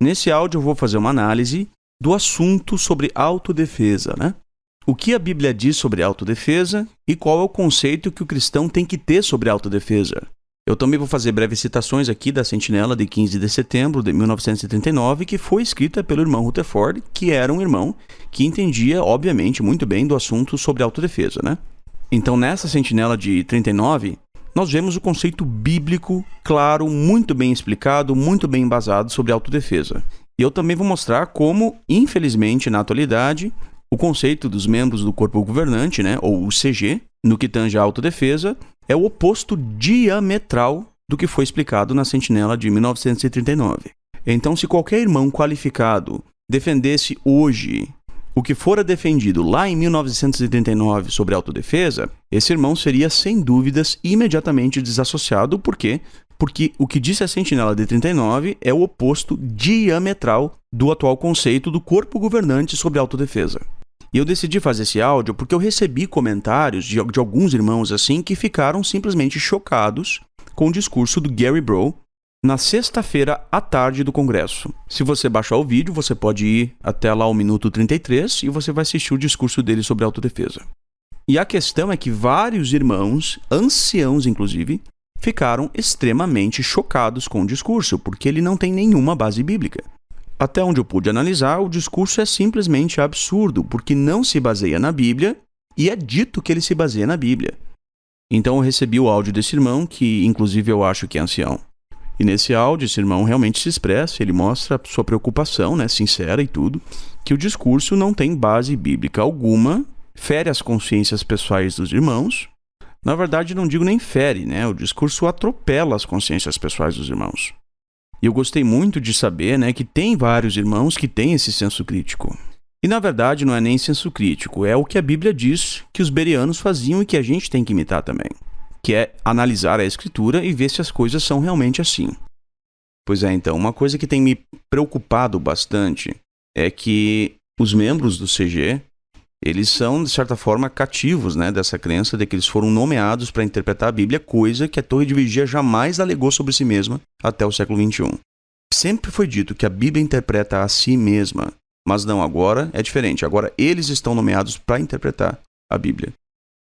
Nesse áudio eu vou fazer uma análise do assunto sobre autodefesa, né? O que a Bíblia diz sobre autodefesa e qual é o conceito que o cristão tem que ter sobre autodefesa. Eu também vou fazer breves citações aqui da Sentinela de 15 de setembro de 1939, que foi escrita pelo irmão Rutherford, que era um irmão que entendia, obviamente, muito bem do assunto sobre autodefesa, né? Então, nessa Sentinela de 39, nós vemos o conceito bíblico claro, muito bem explicado, muito bem embasado sobre autodefesa. E eu também vou mostrar como, infelizmente, na atualidade, o conceito dos membros do corpo governante, né, ou o CG, no que tange à autodefesa, é o oposto diametral do que foi explicado na Sentinela de 1939. Então, se qualquer irmão qualificado defendesse hoje o que fora defendido lá em 1939 sobre autodefesa, esse irmão seria, sem dúvidas, imediatamente desassociado. Por quê? Porque o que disse a Sentinela de 39 é o oposto diametral do atual conceito do corpo governante sobre autodefesa. E eu decidi fazer esse áudio porque eu recebi comentários de alguns irmãos assim que ficaram simplesmente chocados com o discurso do Gary Breaux na sexta-feira à tarde do Congresso. Se você baixar o vídeo, você pode ir até lá ao minuto 33 e você vai assistir o discurso dele sobre autodefesa. E a questão é que vários irmãos, anciãos inclusive, ficaram extremamente chocados com o discurso, porque ele não tem nenhuma base bíblica. Até onde eu pude analisar, o discurso é simplesmente absurdo, porque não se baseia na Bíblia e é dito que ele se baseia na Bíblia. Então eu recebi o áudio desse irmão, que inclusive eu acho que é ancião. E nesse áudio, esse irmão realmente se expressa, ele mostra sua preocupação, né, sincera e tudo, que o discurso não tem base bíblica alguma, fere as consciências pessoais dos irmãos. Na verdade, não digo nem fere, né? O discurso atropela as consciências pessoais dos irmãos. E eu gostei muito de saber, né, que tem vários irmãos que têm esse senso crítico. E na verdade não é nem senso crítico, é o que a Bíblia diz que os bereanos faziam e que a gente tem que imitar também, que é analisar a Escritura e ver se as coisas são realmente assim. Pois é, então, uma coisa que tem me preocupado bastante é que os membros do CG, eles são, de certa forma, cativos, né, dessa crença de que eles foram nomeados para interpretar a Bíblia, coisa que a Torre de Vigia jamais alegou sobre si mesma até o século XXI. Sempre foi dito que a Bíblia interpreta a si mesma, mas não, agora é diferente. Agora eles estão nomeados para interpretar a Bíblia.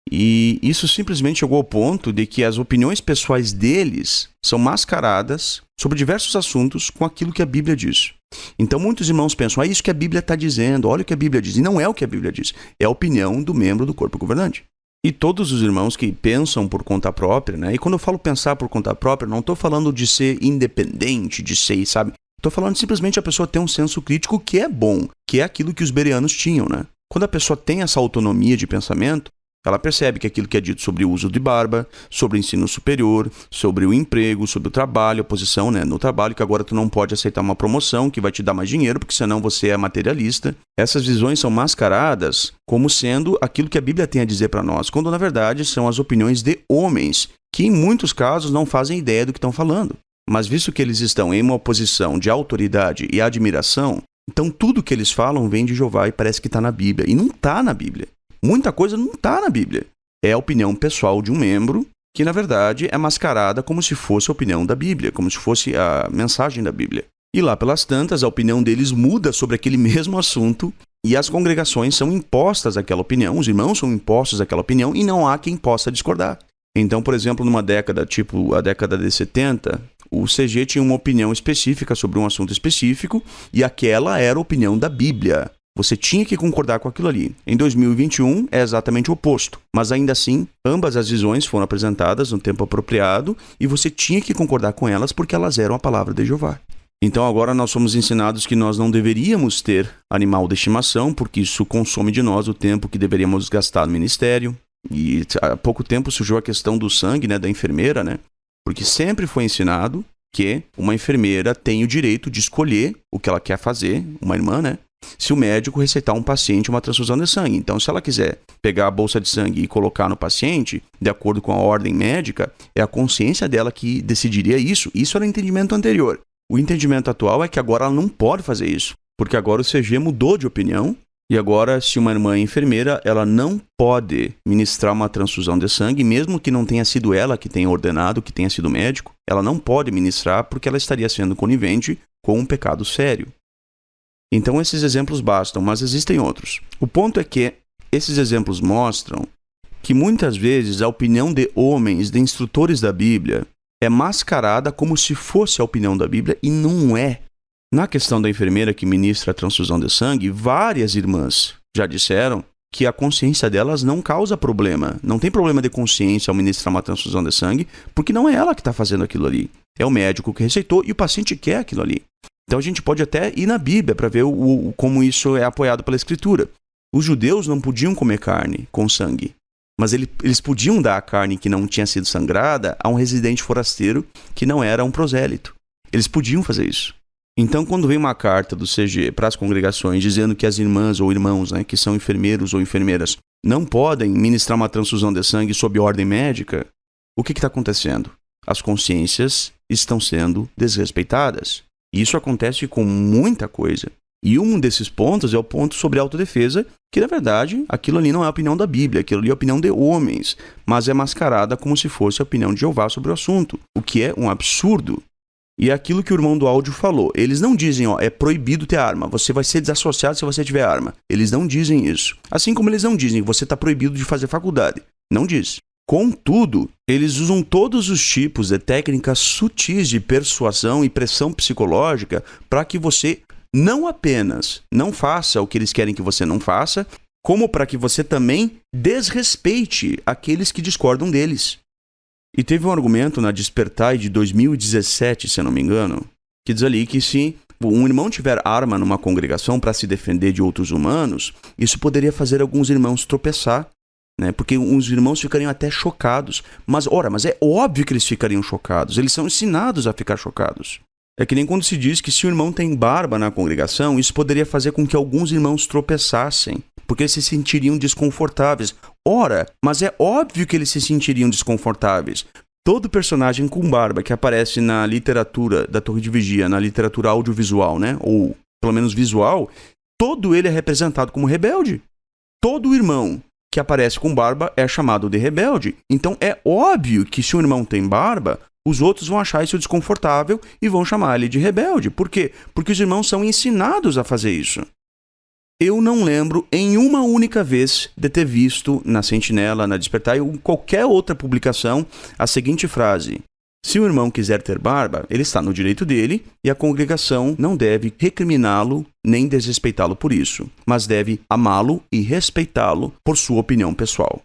E isso simplesmente chegou ao ponto de que as opiniões pessoais deles são mascaradas sobre diversos assuntos com aquilo que a Bíblia diz. Então muitos irmãos pensam, é isso que a Bíblia está dizendo, olha o que a Bíblia diz. E não é o que a Bíblia diz, é a opinião do membro do corpo governante. E todos os irmãos que pensam por conta própria, né? E quando eu falo pensar por conta própria, não estou falando de ser independente, de ser, sabe? Estou falando simplesmente a pessoa ter um senso crítico que é bom, que é aquilo que os bereanos tinham, né? Quando a pessoa tem essa autonomia de pensamento, ela percebe que aquilo que é dito sobre o uso de barba, sobre o ensino superior, sobre o emprego, sobre o trabalho, a posição, né, no trabalho, que agora tu não pode aceitar uma promoção que vai te dar mais dinheiro, porque senão você é materialista. Essas visões são mascaradas como sendo aquilo que a Bíblia tem a dizer para nós, quando na verdade são as opiniões de homens, que em muitos casos não fazem ideia do que estão falando. Mas visto que eles estão em uma posição de autoridade e admiração, então tudo que eles falam vem de Jeová e parece que está na Bíblia. E não está na Bíblia. Muita coisa não está na Bíblia. É a opinião pessoal de um membro que, na verdade, é mascarada como se fosse a opinião da Bíblia, como se fosse a mensagem da Bíblia. E lá pelas tantas, a opinião deles muda sobre aquele mesmo assunto e as congregações são impostas àquela opinião, os irmãos são impostos àquela opinião e não há quem possa discordar. Então, por exemplo, numa década, tipo a década de 70, o CG tinha uma opinião específica sobre um assunto específico e aquela era a opinião da Bíblia. Você tinha que concordar com aquilo ali. Em 2021 é exatamente o oposto. Mas ainda assim, ambas as visões foram apresentadas no tempo apropriado e você tinha que concordar com elas porque elas eram a palavra de Jeová. Então agora nós somos ensinados que nós não deveríamos ter animal de estimação porque isso consome de nós o tempo que deveríamos gastar no ministério. E há pouco tempo surgiu a questão do sangue, né, da enfermeira, né? Porque sempre foi ensinado que uma enfermeira tem o direito de escolher o que ela quer fazer, uma irmã, né? Se o médico receitar um paciente uma transfusão de sangue. Então, se ela quiser pegar a bolsa de sangue e colocar no paciente, de acordo com a ordem médica, é a consciência dela que decidiria isso. Isso era o entendimento anterior. O entendimento atual é que agora ela não pode fazer isso, porque agora o CG mudou de opinião E agora, se uma irmã é enfermeira, ela não pode ministrar uma transfusão de sangue, mesmo que não tenha sido ela que tenha ordenado, que tenha sido médico, ela não pode ministrar porque ela estaria sendo conivente com um pecado sério. Então esses exemplos bastam, mas existem outros. O ponto é que esses exemplos mostram que muitas vezes a opinião de homens, de instrutores da Bíblia, é mascarada como se fosse a opinião da Bíblia e não é. Na questão da enfermeira que ministra a transfusão de sangue, várias irmãs já disseram que a consciência delas não causa problema. Não tem problema de consciência ao ministrar uma transfusão de sangue, porque não é ela que está fazendo aquilo ali. É o médico que receitou e o paciente quer aquilo ali. Então a gente pode até ir na Bíblia para ver como isso é apoiado pela Escritura. Os judeus não podiam comer carne com sangue, mas eles podiam dar a carne que não tinha sido sangrada a um residente forasteiro que não era um prosélito. Eles podiam fazer isso. Então, quando vem uma carta do CG para as congregações dizendo que as irmãs ou irmãos, que são enfermeiros ou enfermeiras, não podem ministrar uma transfusão de sangue sob ordem médica, o que está acontecendo? As consciências estão sendo desrespeitadas. E isso acontece com muita coisa. E um desses pontos é o ponto sobre autodefesa, que na verdade aquilo ali não é a opinião da Bíblia, aquilo ali é a opinião de homens, mas é mascarada como se fosse a opinião de Jeová sobre o assunto, o que é um absurdo. E é aquilo que o irmão do áudio falou. Eles não dizem, é proibido ter arma, você vai ser desassociado se você tiver arma. Eles não dizem isso. Assim como eles não dizem que você está proibido de fazer faculdade. Não diz. Contudo, eles usam todos os tipos de técnicas sutis de persuasão e pressão psicológica para que você não apenas não faça o que eles querem que você não faça, como para que você também desrespeite aqueles que discordam deles. E teve um argumento na Despertai de 2017, se eu não me engano, que diz ali que se um irmão tiver arma numa congregação para se defender de outros humanos, isso poderia fazer alguns irmãos tropeçar, porque uns irmãos ficariam até chocados. Mas é óbvio que eles ficariam chocados. Eles são ensinados a ficar chocados. É que nem quando se diz que se o irmão tem barba na congregação, isso poderia fazer com que alguns irmãos tropeçassem, porque eles se sentiriam desconfortáveis. Mas é óbvio que eles se sentiriam desconfortáveis. Todo personagem com barba que aparece na literatura da Torre de Vigia, na literatura audiovisual, ou pelo menos visual, todo ele é representado como rebelde. Todo irmão que aparece com barba é chamado de rebelde. Então é óbvio que se um irmão tem barba, os outros vão achar isso desconfortável e vão chamar ele de rebelde. Por quê? Porque os irmãos são ensinados a fazer isso. Eu não lembro em uma única vez de ter visto na Sentinela, na Despertai ou em qualquer outra publicação a seguinte frase: se o irmão quiser ter barba, ele está no direito dele e a congregação não deve recriminá-lo nem desrespeitá-lo por isso, mas deve amá-lo e respeitá-lo por sua opinião pessoal.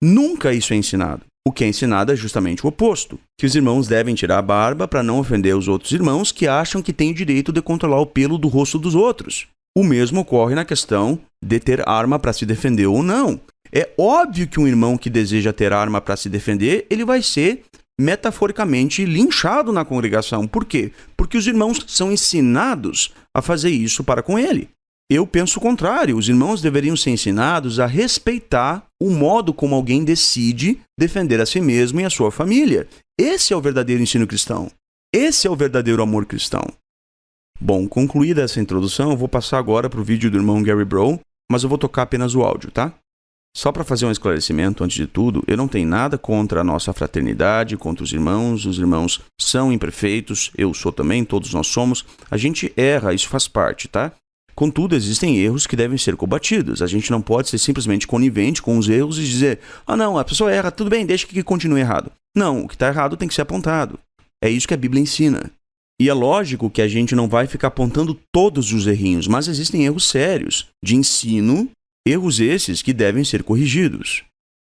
Nunca isso é ensinado. O que é ensinado é justamente o oposto, que os irmãos devem tirar a barba para não ofender os outros irmãos que acham que têm o direito de controlar o pelo do rosto dos outros. O mesmo ocorre na questão de ter arma para se defender ou não. É óbvio que um irmão que deseja ter arma para se defender, ele vai ser metaforicamente linchado na congregação. Por quê? Porque os irmãos são ensinados a fazer isso para com ele. Eu penso o contrário. Os irmãos deveriam ser ensinados a respeitar o modo como alguém decide defender a si mesmo e a sua família. Esse é o verdadeiro ensino cristão. Esse é o verdadeiro amor cristão. Bom, concluída essa introdução, eu vou passar agora para o vídeo do irmão Gary Bro, mas eu vou tocar apenas o áudio, tá? Só para fazer um esclarecimento, antes de tudo, eu não tenho nada contra a nossa fraternidade, contra os irmãos são imperfeitos, eu sou também, todos nós somos, a gente erra, isso faz parte, tá? Contudo, existem erros que devem ser combatidos, a gente não pode ser simplesmente conivente com os erros e dizer, não, a pessoa erra, tudo bem, deixa que continue errado. Não, o que está errado tem que ser apontado. É isso que a Bíblia ensina. E é lógico que a gente não vai ficar apontando todos os errinhos, mas existem erros sérios de ensino, erros esses que devem ser corrigidos.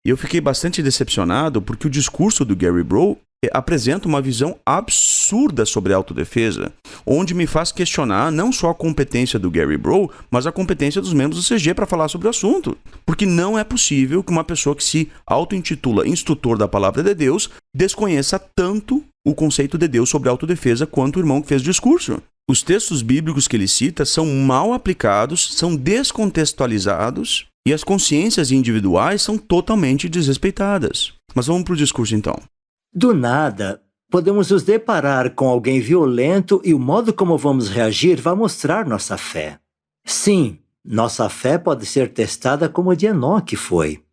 E eu fiquei bastante decepcionado porque o discurso do Gary Bro apresenta uma visão absurda sobre a autodefesa, onde me faz questionar não só a competência do Gary Bro, mas a competência dos membros do CG para falar sobre o assunto. Porque não é possível que uma pessoa que se auto-intitula instrutor da palavra de Deus desconheça tanto o conceito de Deus sobre autodefesa quanto o irmão que fez o discurso. Os textos bíblicos que ele cita são mal aplicados, são descontextualizados e as consciências individuais são totalmente desrespeitadas. Mas vamos para o discurso então. Do nada, podemos nos deparar com alguém violento e o modo como vamos reagir vai mostrar nossa fé. Sim, nossa fé pode ser testada como a de Enoque foi.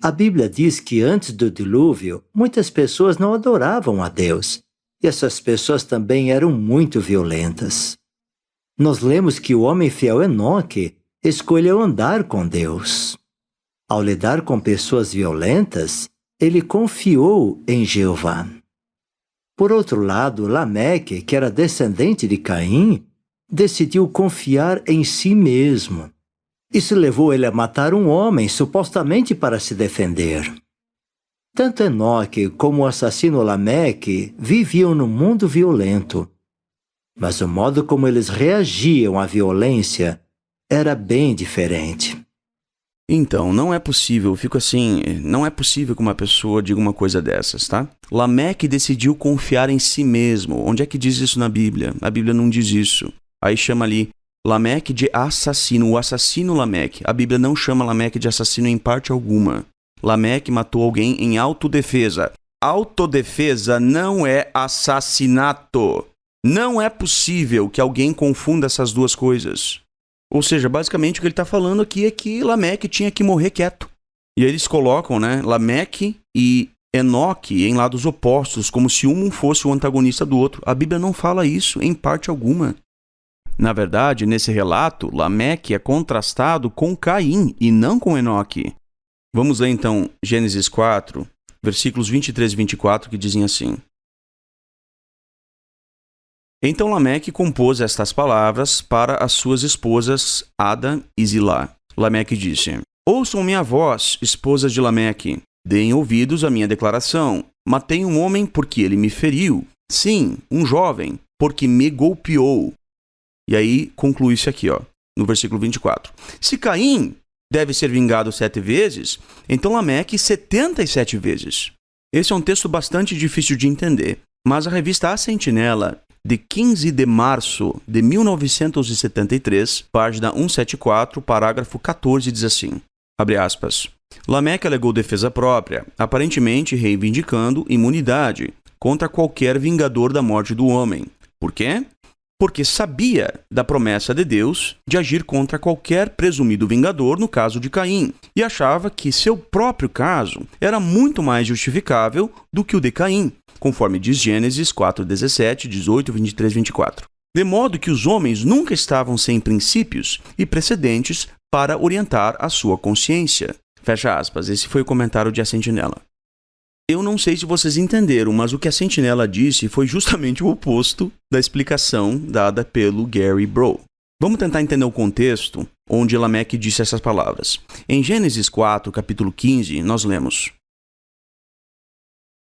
A Bíblia diz que antes do dilúvio, muitas pessoas não adoravam a Deus, e essas pessoas também eram muito violentas. Nós lemos que o homem fiel Enoque escolheu andar com Deus. Ao lidar com pessoas violentas, ele confiou em Jeová. Por outro lado, Lameque, que era descendente de Caim, decidiu confiar em si mesmo. Isso levou ele a matar um homem, supostamente para se defender. Tanto Enoque como o assassino Lameque viviam num mundo violento. Mas o modo como eles reagiam à violência era bem diferente. Então, não é possível, não é possível que uma pessoa diga uma coisa dessas, tá? Lameque decidiu confiar em si mesmo. Onde é que diz isso na Bíblia? A Bíblia não diz isso. Aí chama ali Lameque de assassino, o assassino Lameque. A Bíblia não chama Lameque de assassino em parte alguma. Lameque matou alguém em autodefesa. Autodefesa não é assassinato. Não é possível que alguém confunda essas duas coisas. Ou seja, basicamente o que ele está falando aqui é que Lameque tinha que morrer quieto. E aí eles colocam, Lameque e Enoque em lados opostos, como se um fosse o antagonista do outro. A Bíblia não fala isso em parte alguma. Na verdade, nesse relato, Lameque é contrastado com Caim e não com Enoque. Vamos ler então Gênesis 4, versículos 23 e 24, que dizem assim: Então Lameque compôs estas palavras para as suas esposas Ada e Zilá. Lameque disse: Ouçam minha voz, esposas de Lameque. Deem ouvidos à minha declaração. Matei um homem porque ele me feriu. Sim, um jovem, porque me golpeou. E aí conclui-se aqui, no versículo 24. Se Caim deve ser vingado 7 vezes, então Lameque 77 vezes. Esse é um texto bastante difícil de entender, mas a revista A Sentinela, de 15 de março de 1973, página 174, parágrafo 14, diz assim, abre aspas, Lameque alegou defesa própria, aparentemente reivindicando imunidade contra qualquer vingador da morte do homem. Por quê? Porque sabia da promessa de Deus de agir contra qualquer presumido vingador no caso de Caim, e achava que seu próprio caso era muito mais justificável do que o de Caim, conforme diz Gênesis 4, 17, 18, 23, 24. De modo que os homens nunca estavam sem princípios e precedentes para orientar a sua consciência. Fecha aspas. Esse foi o comentário de A Sentinela. Eu não sei se vocês entenderam, mas o que A Sentinela disse foi justamente o oposto da explicação dada pelo Gary Bro. Vamos tentar entender o contexto onde Lameque disse essas palavras. Em Gênesis 4, capítulo 15, nós lemos,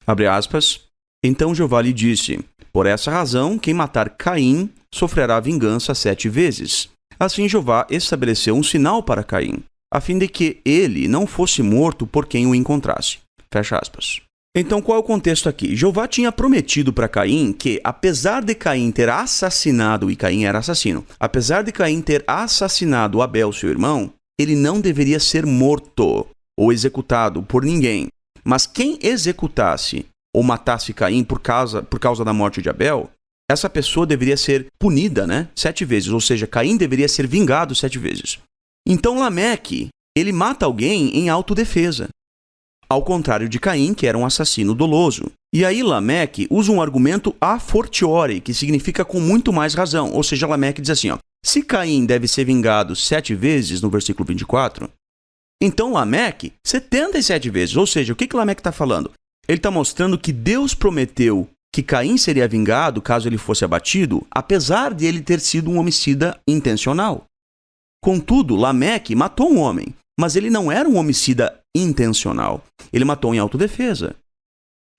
abre aspas, Então Jeová lhe disse, por essa razão, quem matar Caim sofrerá vingança 7 vezes. Assim Jeová estabeleceu um sinal para Caim, a fim de que ele não fosse morto por quem o encontrasse. Fecha aspas. Então, qual é o contexto aqui? Jeová tinha prometido para Caim que, apesar de Caim ter assassinado, e Caim era assassino, apesar de Caim ter assassinado Abel, seu irmão, ele não deveria ser morto ou executado por ninguém. Mas quem executasse ou matasse Caim por causa da morte de Abel, essa pessoa deveria ser punida, 7 vezes. Ou seja, Caim deveria ser vingado 7 vezes. Então, Lameque, ele mata alguém em autodefesa. Ao contrário de Caim, que era um assassino doloso. E aí Lameque usa um argumento a fortiori, que significa com muito mais razão. Ou seja, Lameque diz assim, se Caim deve ser vingado 7 vezes, no versículo 24, então Lameque 77 vezes. Ou seja, o que Lameque está falando? Ele está mostrando que Deus prometeu que Caim seria vingado caso ele fosse abatido, apesar de ele ter sido um homicida intencional. Contudo, Lameque matou um homem, mas ele não era um homicida intencional. Ele matou em autodefesa.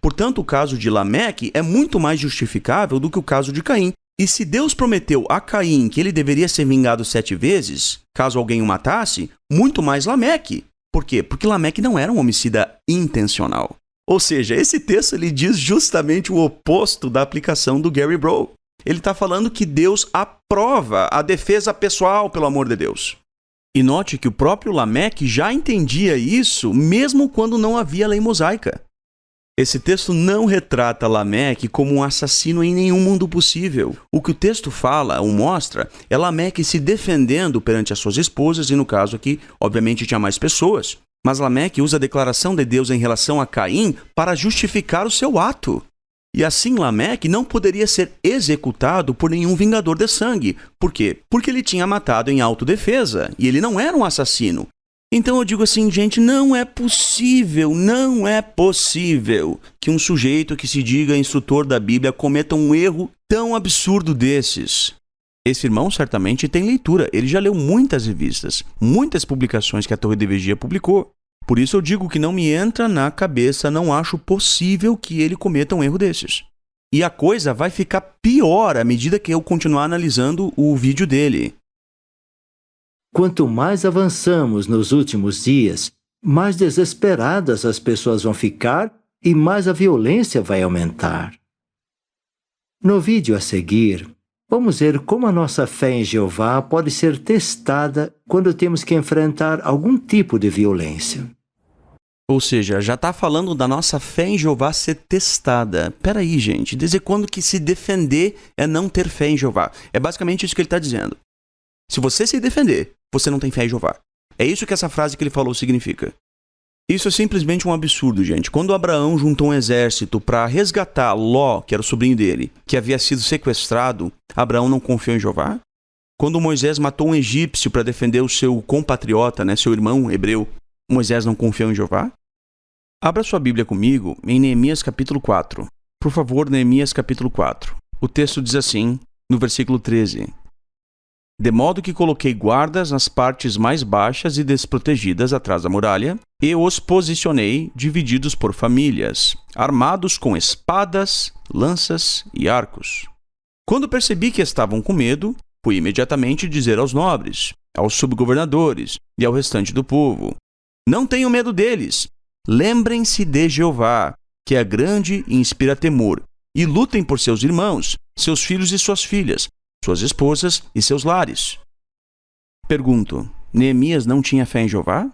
Portanto, o caso de Lameque é muito mais justificável do que o caso de Caim. E se Deus prometeu a Caim que ele deveria ser vingado 7 vezes, caso alguém o matasse, muito mais Lameque. Por quê? Porque Lameque não era um homicida intencional. Ou seja, esse texto ele diz justamente o oposto da aplicação do Gary Bro. Ele está falando que Deus aprova a defesa pessoal pelo amor de Deus. E note que o próprio Lameque já entendia isso mesmo quando não havia lei mosaica. Esse texto não retrata Lameque como um assassino em nenhum mundo possível. O que o texto fala ou mostra é Lameque se defendendo perante as suas esposas, e no caso aqui, obviamente, tinha mais pessoas. Mas Lameque usa a declaração de Deus em relação a Caim para justificar o seu ato. E assim Lameque não poderia ser executado por nenhum vingador de sangue. Por quê? Porque ele tinha matado em autodefesa, e ele não era um assassino. Então eu digo assim, gente, não é possível que um sujeito que se diga instrutor da Bíblia cometa um erro tão absurdo desses. Esse irmão certamente tem leitura, ele já leu muitas revistas, muitas publicações que a Torre de Vigia publicou. Por isso eu digo que não me entra na cabeça, não acho possível que ele cometa um erro desses. E a coisa vai ficar pior à medida que eu continuar analisando o vídeo dele. Quanto mais avançamos nos últimos dias, mais desesperadas as pessoas vão ficar e mais a violência vai aumentar. No vídeo a seguir, vamos ver como a nossa fé em Jeová pode ser testada quando temos que enfrentar algum tipo de violência. Ou seja, já está falando da nossa fé em Jeová ser testada. Peraí, gente, desde quando que se defender é não ter fé em Jeová? É basicamente isso que ele está dizendo. Se você se defender, você não tem fé em Jeová. É isso que essa frase que ele falou significa. Isso é simplesmente um absurdo, gente. Quando Abraão juntou um exército para resgatar Ló, que era o sobrinho dele, que havia sido sequestrado, Abraão não confiou em Jeová? Quando Moisés matou um egípcio para defender o seu compatriota, seu irmão hebreu, Moisés não confiou em Jeová? Abra sua Bíblia comigo em Neemias capítulo 4. Por favor, Neemias capítulo 4. O texto diz assim, no versículo 13. De modo que coloquei guardas nas partes mais baixas e desprotegidas atrás da muralha, e os posicionei divididos por famílias, armados com espadas, lanças e arcos. Quando percebi que estavam com medo, fui imediatamente dizer aos nobres, aos subgovernadores e ao restante do povo: não tenham medo deles. Lembrem-se de Jeová, que é grande e inspira temor, e lutem por seus irmãos, seus filhos e suas filhas, suas esposas e seus lares. Pergunto, Neemias não tinha fé em Jeová?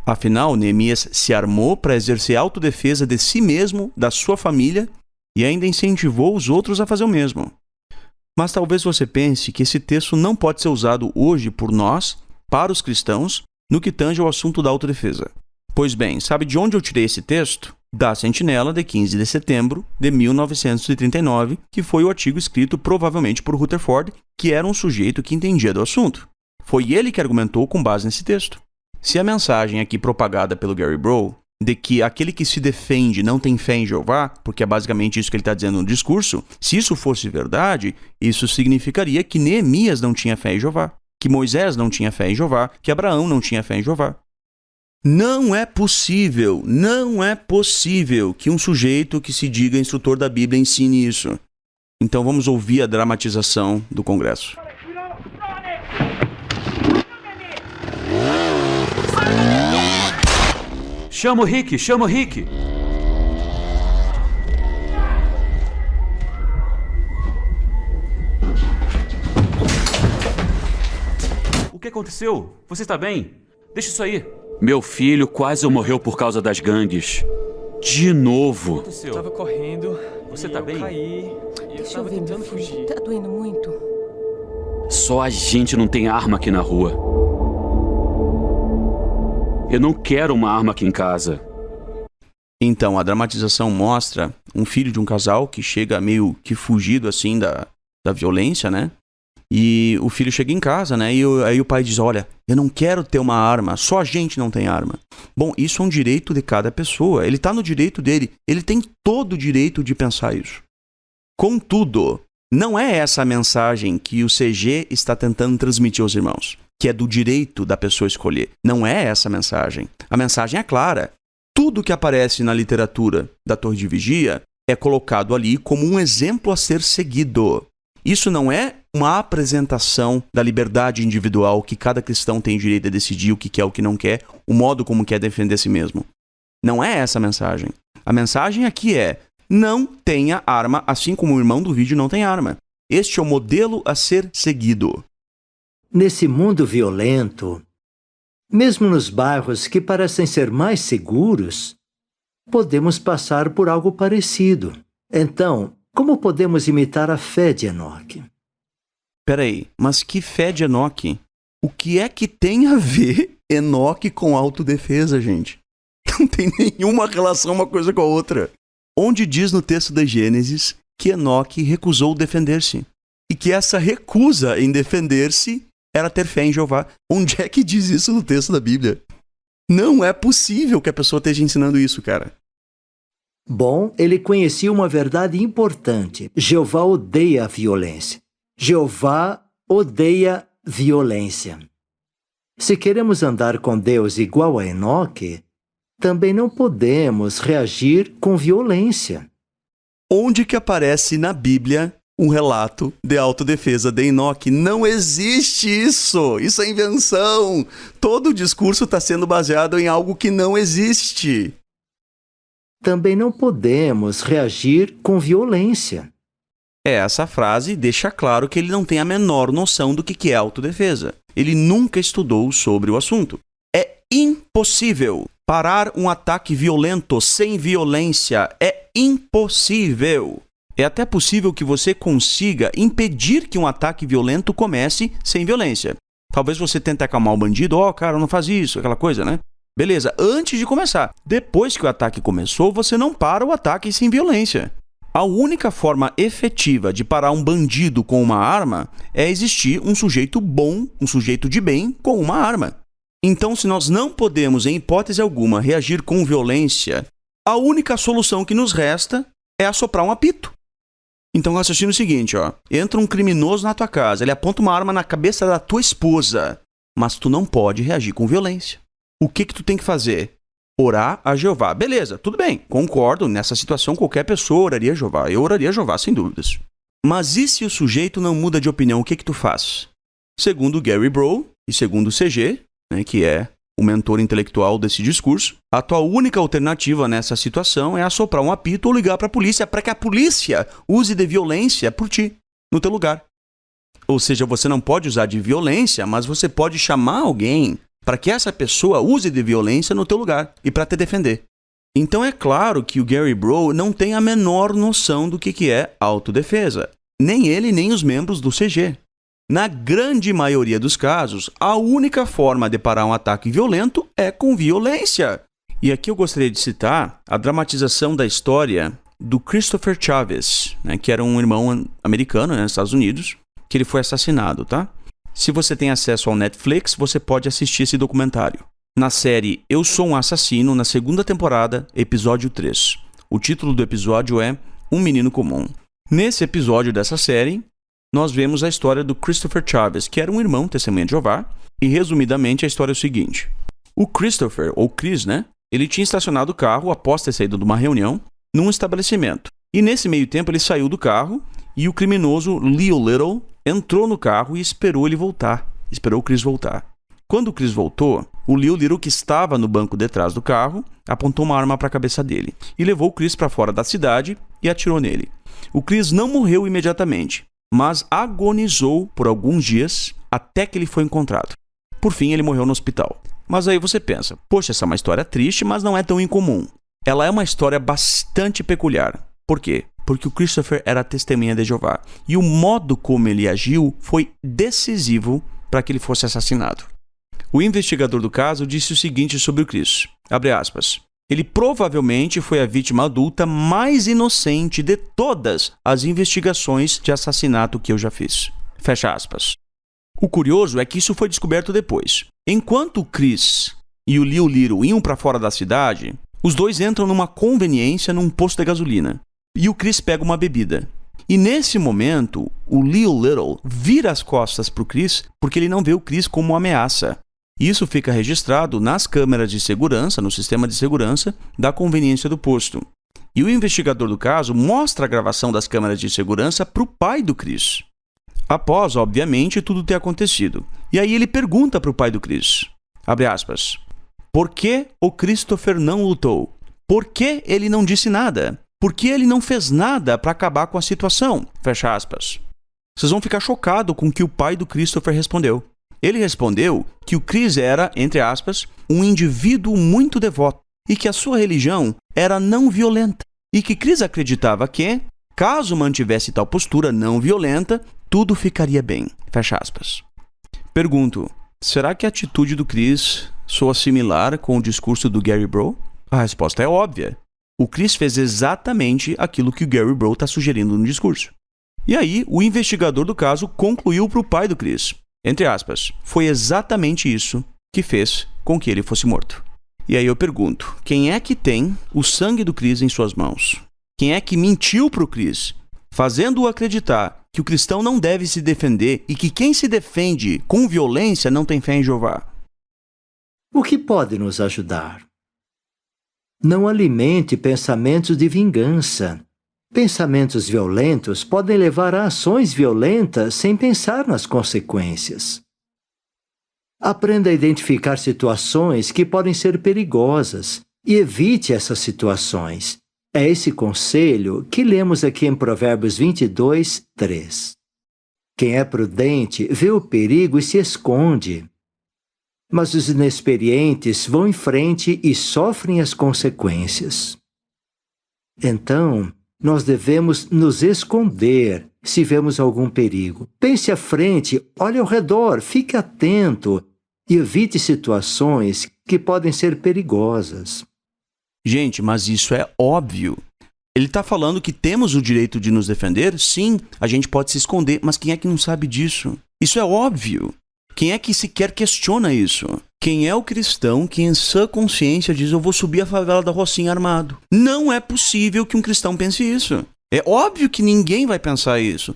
Afinal, Neemias se armou para exercer autodefesa de si mesmo, da sua família, e ainda incentivou os outros a fazer o mesmo. Mas talvez você pense que esse texto não pode ser usado hoje por nós, para os cristãos, no que tange ao assunto da autodefesa. Pois bem, sabe de onde eu tirei esse texto? Da Sentinela, de 15 de setembro de 1939, que foi o artigo escrito provavelmente por Rutherford, que era um sujeito que entendia do assunto. Foi ele que argumentou com base nesse texto. Se a mensagem aqui propagada pelo Gary Brough, de que aquele que se defende não tem fé em Jeová, porque é basicamente isso que ele está dizendo no discurso, se isso fosse verdade, isso significaria que Neemias não tinha fé em Jeová, que Moisés não tinha fé em Jeová, que Abraão não tinha fé em Jeová. Não é possível que um sujeito que se diga instrutor da Bíblia ensine isso. Então vamos ouvir a dramatização do Congresso. Chama o Rick! O que aconteceu? Você está bem? Deixa isso aí. Meu filho quase morreu por causa das gangues. De novo. Eu tava correndo. Você tá bem? Caí. Eu tava tentando fugir. Tá doendo muito? Só a gente não tem arma aqui na rua. Eu não quero uma arma aqui em casa. Então, a dramatização mostra um filho de um casal que chega meio que fugido assim da violência, E o filho chega em casa, E aí o pai diz, olha, eu não quero ter uma arma, só a gente não tem arma. Bom, isso é um direito de cada pessoa, ele está no direito dele, ele tem todo o direito de pensar isso. Contudo, não é essa a mensagem que o CG está tentando transmitir aos irmãos, que é do direito da pessoa escolher. Não é essa a mensagem. A mensagem é clara. Tudo que aparece na literatura da Torre de Vigia é colocado ali como um exemplo a ser seguido. Isso não é uma apresentação da liberdade individual que cada cristão tem direito a decidir o que quer, o que não quer, o modo como quer defender a si mesmo. Não é essa a mensagem. A mensagem aqui é: não tenha arma, assim como o irmão do vídeo não tem arma. Este é o modelo a ser seguido. Nesse mundo violento, mesmo nos bairros que parecem ser mais seguros, podemos passar por algo parecido. Então, como podemos imitar a fé de Enoque? Peraí, mas que fé de Enoque? O que é que tem a ver Enoque com autodefesa, gente? Não tem nenhuma relação uma coisa com a outra. Onde diz no texto da Gênesis que Enoque recusou defender-se? E que essa recusa em defender-se era ter fé em Jeová. Onde é que diz isso no texto da Bíblia? Não é possível que a pessoa esteja ensinando isso, cara. Bom, ele conhecia uma verdade importante. Jeová odeia a violência. Jeová odeia violência. Se queremos andar com Deus igual a Enoque, também não podemos reagir com violência. Onde que aparece na Bíblia um relato de autodefesa de Enoque? Não existe isso! Isso é invenção! Todo o discurso está sendo baseado em algo que não existe. Também não podemos reagir com violência. Essa frase deixa claro que ele não tem a menor noção do que é autodefesa. Ele nunca estudou sobre o assunto. É impossível parar um ataque violento sem violência. É impossível. É até possível que você consiga impedir que um ataque violento comece sem violência. Talvez você tente acalmar o bandido. Cara, não faz isso, aquela coisa, né? Beleza, antes de começar. Depois que o ataque começou, você não para o ataque sem violência. A única forma efetiva de parar um bandido com uma arma é existir um sujeito bom, um sujeito de bem, com uma arma. Então, se nós não podemos, em hipótese alguma, reagir com violência, a única solução que nos resta é assoprar um apito. Então, raciocina o seguinte, entra um criminoso na tua casa, ele aponta uma arma na cabeça da tua esposa, mas tu não pode reagir com violência. O que tu tem que fazer? Orar a Jeová. Beleza, tudo bem, concordo, nessa situação qualquer pessoa oraria a Jeová. Eu oraria a Jeová, sem dúvidas. Mas e se o sujeito não muda de opinião, o que tu faz? Segundo Gary Bro e segundo o CG, que é o mentor intelectual desse discurso, a tua única alternativa nessa situação é assoprar um apito ou ligar para a polícia para que a polícia use de violência por ti, no teu lugar. Ou seja, você não pode usar de violência, mas você pode chamar alguém para que essa pessoa use de violência no teu lugar e para te defender. Então é claro que o Gary Bro não tem a menor noção do que é autodefesa. Nem ele, nem os membros do CG. Na grande maioria dos casos, a única forma de parar um ataque violento é com violência. E aqui eu gostaria de citar a dramatização da história do Christopher Chavez, que era um irmão americano nos Estados Unidos, que ele foi assassinado, tá? Se você tem acesso ao Netflix, você pode assistir esse documentário. Na série Eu Sou um Assassino, na segunda temporada, episódio 3. O título do episódio é Um Menino Comum. Nesse episódio dessa série, nós vemos a história do Christopher Chavez, que era um irmão testemunha de Jeová, e resumidamente a história é o seguinte. O Christopher, ou Chris, ele tinha estacionado o carro após ter saído de uma reunião num estabelecimento. E nesse meio tempo ele saiu do carro e o criminoso Leo Little entrou no carro e esperou ele voltar. Esperou o Chris voltar. Quando o Chris voltou, o Leo Little, que estava no banco de trás do carro, apontou uma arma para a cabeça dele e levou o Chris para fora da cidade e atirou nele. O Chris não morreu imediatamente, mas agonizou por alguns dias até que ele foi encontrado. Por fim, ele morreu no hospital. Mas aí você pensa, poxa, essa é uma história triste, mas não é tão incomum. Ela é uma história bastante peculiar. Por quê? Porque o Christopher era testemunha de Jeová. E o modo como ele agiu foi decisivo para que ele fosse assassinado. O investigador do caso disse o seguinte sobre o Chris, abre aspas, ele provavelmente foi a vítima adulta mais inocente de todas as investigações de assassinato que eu já fiz. Fecha aspas. O curioso é que isso foi descoberto depois. Enquanto o Chris e o Leo Little iam para fora da cidade, os dois entram numa conveniência num posto de gasolina. E o Chris pega uma bebida. E nesse momento, o Leo Little vira as costas para o Chris porque ele não vê o Chris como uma ameaça. Isso fica registrado nas câmeras de segurança, no sistema de segurança da conveniência do posto. E o investigador do caso mostra a gravação das câmeras de segurança para o pai do Chris. Após, obviamente, tudo ter acontecido. E aí ele pergunta para o pai do Chris, abre aspas, por que o Christopher não lutou? Por que ele não disse nada? Por que ele não fez nada para acabar com a situação? Fecha aspas. Vocês vão ficar chocados com o que o pai do Christopher respondeu. Ele respondeu que o Chris era, entre aspas, um indivíduo muito devoto e que a sua religião era não violenta e que Chris acreditava que, caso mantivesse tal postura não violenta, tudo ficaria bem. Fecha aspas. Pergunto, será que a atitude do Chris soa similar com o discurso do Gary Bro? A resposta é óbvia. O Chris fez exatamente aquilo que o Gary Bro está sugerindo no discurso. E aí, o investigador do caso concluiu para o pai do Chris, entre aspas, foi exatamente isso que fez com que ele fosse morto. E aí eu pergunto, quem é que tem o sangue do Chris em suas mãos? Quem é que mentiu para o Chris, fazendo-o acreditar que o cristão não deve se defender e que quem se defende com violência não tem fé em Jeová? O que pode nos ajudar? Não alimente pensamentos de vingança. Pensamentos violentos podem levar a ações violentas sem pensar nas consequências. Aprenda a identificar situações que podem ser perigosas e evite essas situações. É esse conselho que lemos aqui em Provérbios 22, 3. Quem é prudente vê o perigo e se esconde, mas os inexperientes vão em frente e sofrem as consequências. Então, nós devemos nos esconder se vemos algum perigo. Pense à frente, olhe ao redor, fique atento e evite situações que podem ser perigosas. Gente, mas isso é óbvio. Ele está falando que temos o direito de nos defender? Sim, a gente pode se esconder, mas quem é que não sabe disso? Isso é óbvio. Quem é que sequer questiona isso? Quem é o cristão que em sã consciência diz eu vou subir a favela da Rocinha armado? Não é possível que um cristão pense isso. É óbvio que ninguém vai pensar isso.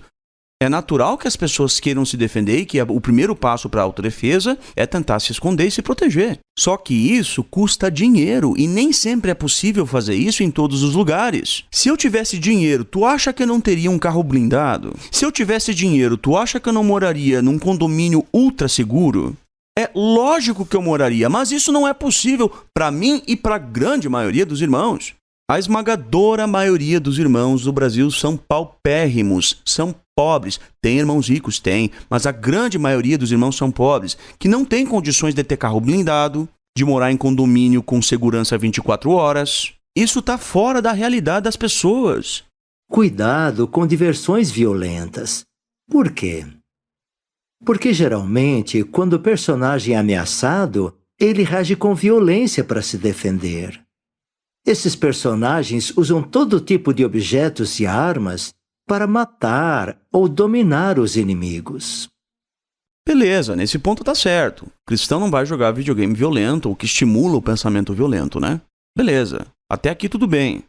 É natural que as pessoas queiram se defender e que o primeiro passo para a autodefesa é tentar se esconder e se proteger. Só que isso custa dinheiro e nem sempre é possível fazer isso em todos os lugares. Se eu tivesse dinheiro, tu acha que eu não teria um carro blindado? Se eu tivesse dinheiro, tu acha que eu não moraria num condomínio ultra seguro? É lógico que eu moraria, mas isso não é possível para mim e para a grande maioria dos irmãos. A esmagadora maioria dos irmãos do Brasil são paupérrimos, são pobres. Tem irmãos ricos? Tem, mas a grande maioria dos irmãos são pobres, que não têm condições de ter carro blindado, de morar em condomínio com segurança 24 horas. Isso está fora da realidade das pessoas. Cuidado com diversões violentas. Por quê? Porque geralmente, quando o personagem é ameaçado, ele reage com violência para se defender. Esses personagens usam todo tipo de objetos e armas para matar ou dominar os inimigos. Beleza, nesse ponto tá certo. O cristão não vai jogar videogame violento ou que estimula o pensamento violento, né? Beleza, até aqui tudo bem.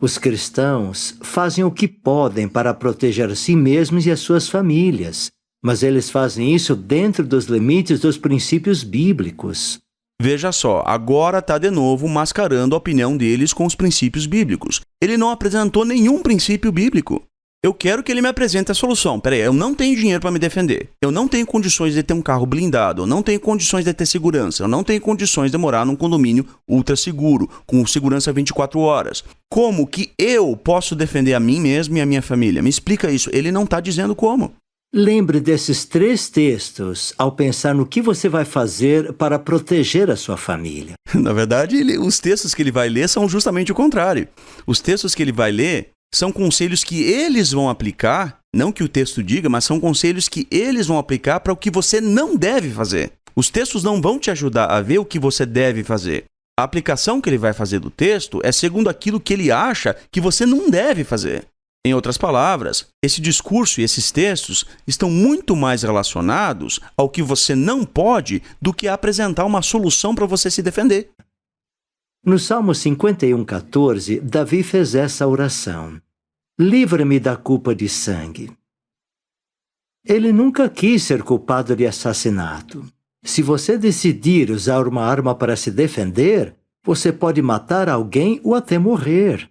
Os cristãos fazem o que podem para proteger a si mesmos e as suas famílias, mas eles fazem isso dentro dos limites dos princípios bíblicos. Veja só, agora está de novo mascarando a opinião deles com os princípios bíblicos. Ele não apresentou nenhum princípio bíblico. Eu quero que ele me apresente a solução. Peraí, eu não tenho dinheiro para me defender. Eu não tenho condições de ter um carro blindado. Eu não tenho condições de ter segurança. Eu não tenho condições de morar num condomínio ultra seguro, com segurança 24 horas. Como que eu posso defender a mim mesmo e a minha família? Me explica isso. Ele não está dizendo como. Lembre desses 3 textos ao pensar no que você vai fazer para proteger a sua família. Na verdade, os textos que ele vai ler são justamente o contrário. Os textos que ele vai ler são conselhos que eles vão aplicar, não que o texto diga, mas são conselhos que eles vão aplicar para o que você não deve fazer. Os textos não vão te ajudar a ver o que você deve fazer. A aplicação que ele vai fazer do texto é segundo aquilo que ele acha que você não deve fazer. Em outras palavras, esse discurso e esses textos estão muito mais relacionados ao que você não pode do que a apresentar uma solução para você se defender. No Salmo 51:14, Davi fez essa oração: livra-me da culpa de sangue. Ele nunca quis ser culpado de assassinato. Se você decidir usar uma arma para se defender, você pode matar alguém ou até morrer.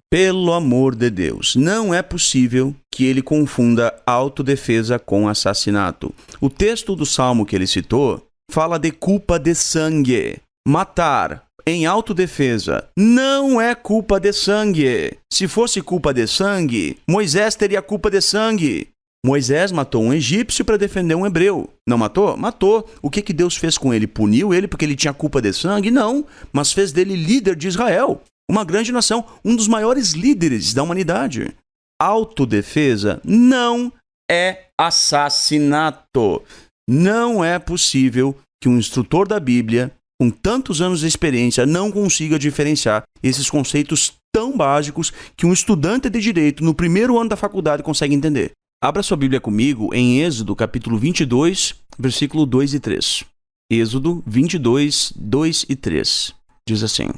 Pelo amor de Deus, não é possível que ele confunda autodefesa com assassinato. O texto do Salmo que ele citou fala de culpa de sangue. Matar em autodefesa não é culpa de sangue. Se fosse culpa de sangue, Moisés teria culpa de sangue. Moisés matou um egípcio para defender um hebreu. Não matou? Matou. O que Deus fez com ele? Puniu ele porque ele tinha culpa de sangue? Não, mas fez dele líder de Israel. Uma grande nação, um dos maiores líderes da humanidade. Autodefesa não é assassinato. Não é possível que um instrutor da Bíblia, com tantos anos de experiência, não consiga diferenciar esses conceitos tão básicos que um estudante de direito no primeiro ano da faculdade consegue entender. Abra sua Bíblia comigo em Êxodo, capítulo 22, versículo 2 e 3. Êxodo 22, 2 e 3. Diz assim: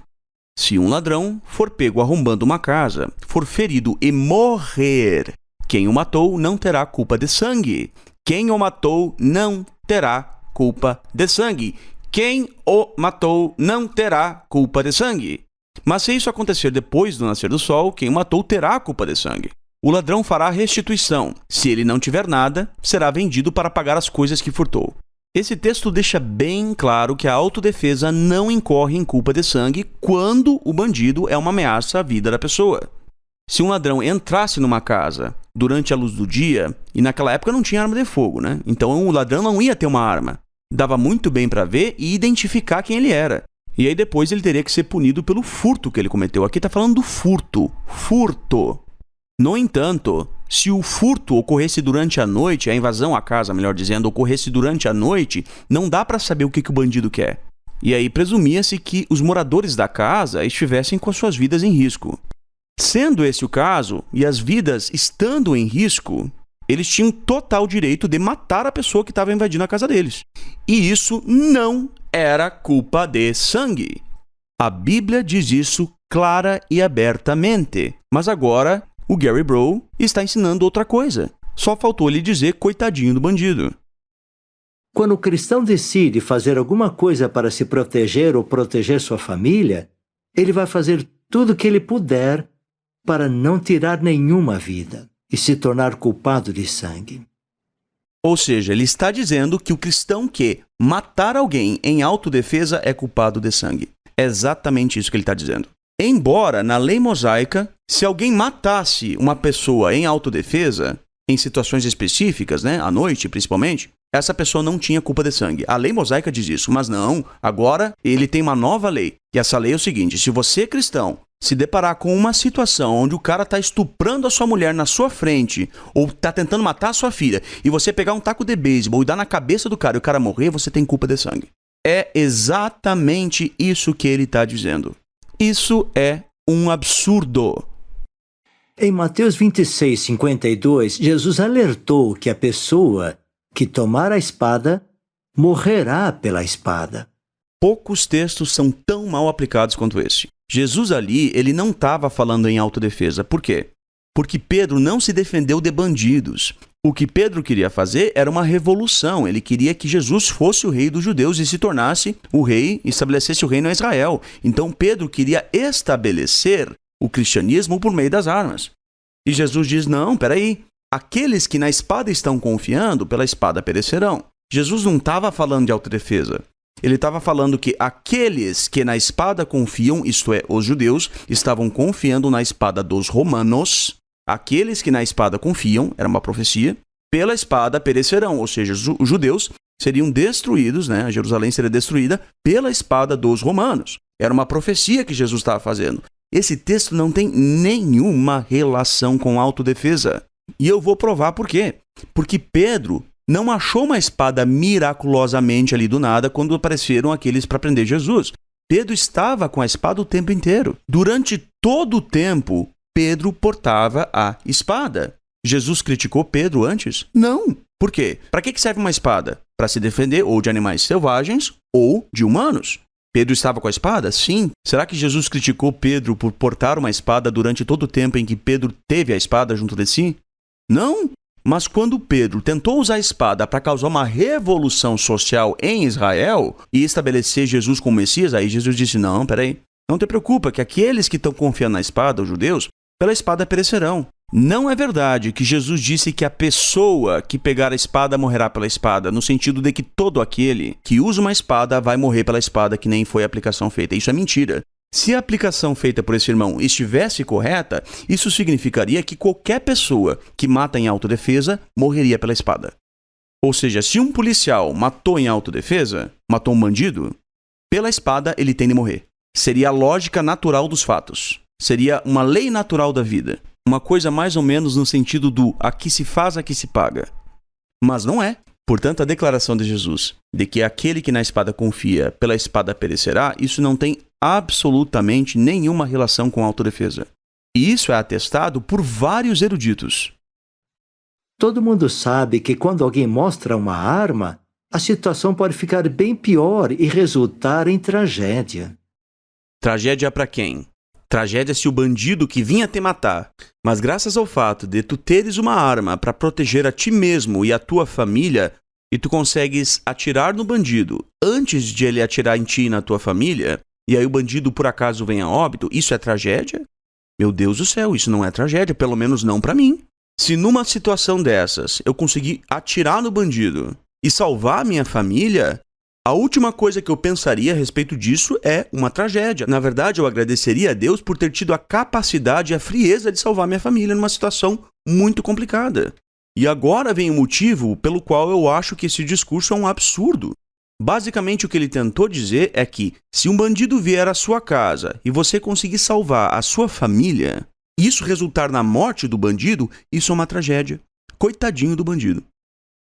Se um ladrão for pego arrombando uma casa, for ferido e morrer, quem o matou não terá culpa de sangue. Quem o matou não terá culpa de sangue. Quem o matou não terá culpa de sangue. Mas se isso acontecer depois do nascer do sol, quem o matou terá culpa de sangue. O ladrão fará restituição. Se ele não tiver nada, será vendido para pagar as coisas que furtou. Esse texto deixa bem claro que a autodefesa não incorre em culpa de sangue quando o bandido é uma ameaça à vida da pessoa. Se um ladrão entrasse numa casa durante a luz do dia, e naquela época não tinha arma de fogo, né? Então o ladrão não ia ter uma arma. Dava muito bem para ver e identificar quem ele era. E aí depois ele teria que ser punido pelo furto que ele cometeu. Aqui está falando do furto. Furto. No entanto, se o furto ocorresse durante a noite, a invasão à casa, melhor dizendo, ocorresse durante a noite, não dá para saber o que o bandido quer. E aí presumia-se que os moradores da casa estivessem com as suas vidas em risco. Sendo esse o caso, e as vidas estando em risco, eles tinham total direito de matar a pessoa que estava invadindo a casa deles. E isso não era culpa de sangue. A Bíblia diz isso clara e abertamente. Mas agora, o Gary Bro está ensinando outra coisa. Só faltou lhe dizer coitadinho do bandido. Quando o cristão decide fazer alguma coisa para se proteger ou proteger sua família, ele vai fazer tudo o que ele puder para não tirar nenhuma vida e se tornar culpado de sangue. Ou seja, ele está dizendo que o cristão que matar alguém em autodefesa é culpado de sangue. É exatamente isso que ele está dizendo. Embora, na lei mosaica, se alguém matasse uma pessoa em autodefesa, em situações específicas, né, à noite principalmente, essa pessoa não tinha culpa de sangue. A lei mosaica diz isso, mas não. Agora, ele tem uma nova lei. E essa lei é o seguinte: se você, cristão, se deparar com uma situação onde o cara está estuprando a sua mulher na sua frente, ou está tentando matar a sua filha, e você pegar um taco de beisebol e dar na cabeça do cara e o cara morrer, você tem culpa de sangue. É exatamente isso que ele está dizendo. Isso é um absurdo. Em Mateus 26, 52, Jesus alertou que a pessoa que tomar a espada morrerá pela espada. Poucos textos são tão mal aplicados quanto esse. Jesus ali, ele não estava falando em autodefesa. Por quê? Porque Pedro não se defendeu de bandidos. O que Pedro queria fazer era uma revolução. Ele queria que Jesus fosse o rei dos judeus e se tornasse o rei, estabelecesse o reino a Israel. Então Pedro queria estabelecer o cristianismo por meio das armas. E Jesus diz: não, peraí. Aqueles que na espada estão confiando, pela espada perecerão. Jesus não estava falando de autodefesa. Ele estava falando que aqueles que na espada confiam, isto é, os judeus, estavam confiando na espada dos romanos. Aqueles que na espada confiam, era uma profecia, pela espada perecerão, ou seja, os judeus seriam destruídos, né? A Jerusalém seria destruída pela espada dos romanos. Era uma profecia que Jesus estava fazendo. Esse texto não tem nenhuma relação com autodefesa. E eu vou provar por quê. Porque Pedro não achou uma espada miraculosamente ali do nada quando apareceram aqueles para prender Jesus. Pedro estava com a espada o tempo inteiro. Durante todo o tempo, Pedro portava a espada. Jesus criticou Pedro antes? Não. Por quê? Para que serve uma espada? Para se defender ou de animais selvagens ou de humanos. Pedro estava com a espada? Sim. Será que Jesus criticou Pedro por portar uma espada durante todo o tempo em que Pedro teve a espada junto de si? Não. Mas quando Pedro tentou usar a espada para causar uma revolução social em Israel e estabelecer Jesus como Messias, aí Jesus disse: não, peraí, não te preocupa que aqueles que estão confiando na espada, os judeus, pela espada perecerão. Não é verdade que Jesus disse que a pessoa que pegar a espada morrerá pela espada, no sentido de que todo aquele que usa uma espada vai morrer pela espada, que nem foi a aplicação feita. Isso é mentira. Se a aplicação feita por esse irmão estivesse correta, isso significaria que qualquer pessoa que mata em autodefesa morreria pela espada. Ou seja, se um policial matou em autodefesa, matou um bandido, pela espada ele tem de morrer. Seria a lógica natural dos fatos. Seria uma lei natural da vida. Uma coisa mais ou menos no sentido do aqui se faz, aqui se paga. Mas não é. Portanto, a declaração de Jesus de que aquele que na espada confia, pela espada perecerá, isso não tem absolutamente nenhuma relação com autodefesa. E isso é atestado por vários eruditos. Todo mundo sabe que quando alguém mostra uma arma, a situação pode ficar bem pior e resultar em tragédia. Tragédia para quem? Tragédia se o bandido que vinha te matar, mas graças ao fato de tu teres uma arma para proteger a ti mesmo e a tua família, e tu consegues atirar no bandido antes de ele atirar em ti e na tua família, e aí o bandido por acaso vem a óbito, isso é tragédia? Meu Deus do céu, isso não é tragédia, pelo menos não para mim. Se numa situação dessas eu conseguir atirar no bandido e salvar a minha família, a última coisa que eu pensaria a respeito disso é uma tragédia. Na verdade, eu agradeceria a Deus por ter tido a capacidade e a frieza de salvar minha família numa situação muito complicada. E agora vem o motivo pelo qual eu acho que esse discurso é um absurdo. Basicamente, o que ele tentou dizer é que se um bandido vier à sua casa e você conseguir salvar a sua família, e isso resultar na morte do bandido, isso é uma tragédia. Coitadinho do bandido.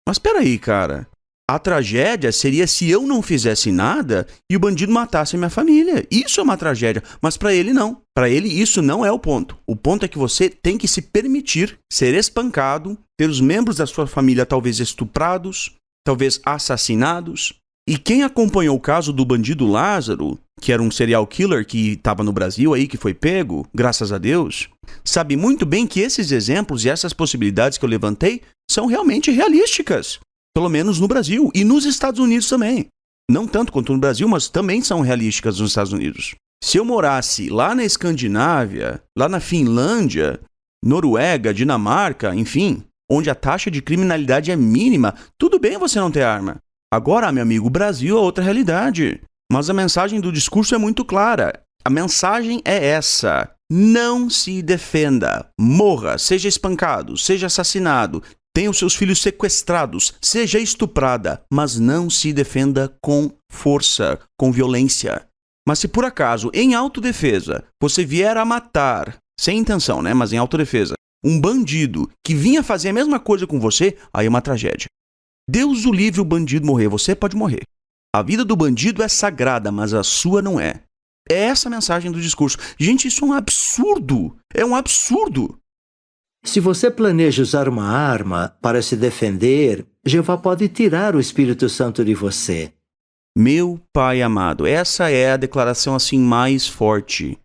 Mas peraí, cara. A tragédia seria se eu não fizesse nada e o bandido matasse a minha família. Isso é uma tragédia, mas para ele não. Para ele isso não é o ponto. O ponto é que você tem que se permitir ser espancado, ter os membros da sua família talvez estuprados, talvez assassinados. E quem acompanhou o caso do bandido Lázaro, que era um serial killer que estava no Brasil aí, que foi pego, graças a Deus, sabe muito bem que esses exemplos e essas possibilidades que eu levantei são realmente realísticas. Pelo menos no Brasil e nos Estados Unidos também. Não tanto quanto no Brasil, mas também são realísticas nos Estados Unidos. Se eu morasse lá na Escandinávia, lá na Finlândia, Noruega, Dinamarca, enfim, onde a taxa de criminalidade é mínima, tudo bem você não ter arma. Agora, meu amigo, o Brasil é outra realidade. Mas a mensagem do discurso é muito clara. A mensagem é essa. Não se defenda. Morra, seja espancado, seja assassinado, tenha os seus filhos sequestrados, seja estuprada, mas não se defenda com força, com violência. Mas se por acaso, em autodefesa, você vier a matar, sem intenção, né, mas em autodefesa, um bandido que vinha fazer a mesma coisa com você, aí é uma tragédia. Deus o livre o bandido morrer, você pode morrer. A vida do bandido é sagrada, mas a sua não é. É essa a mensagem do discurso. Gente, isso é um absurdo. É um absurdo. Se você planeja usar uma arma para se defender, Jeová pode tirar o Espírito Santo de você. Meu Pai amado, essa é a declaração assim mais forte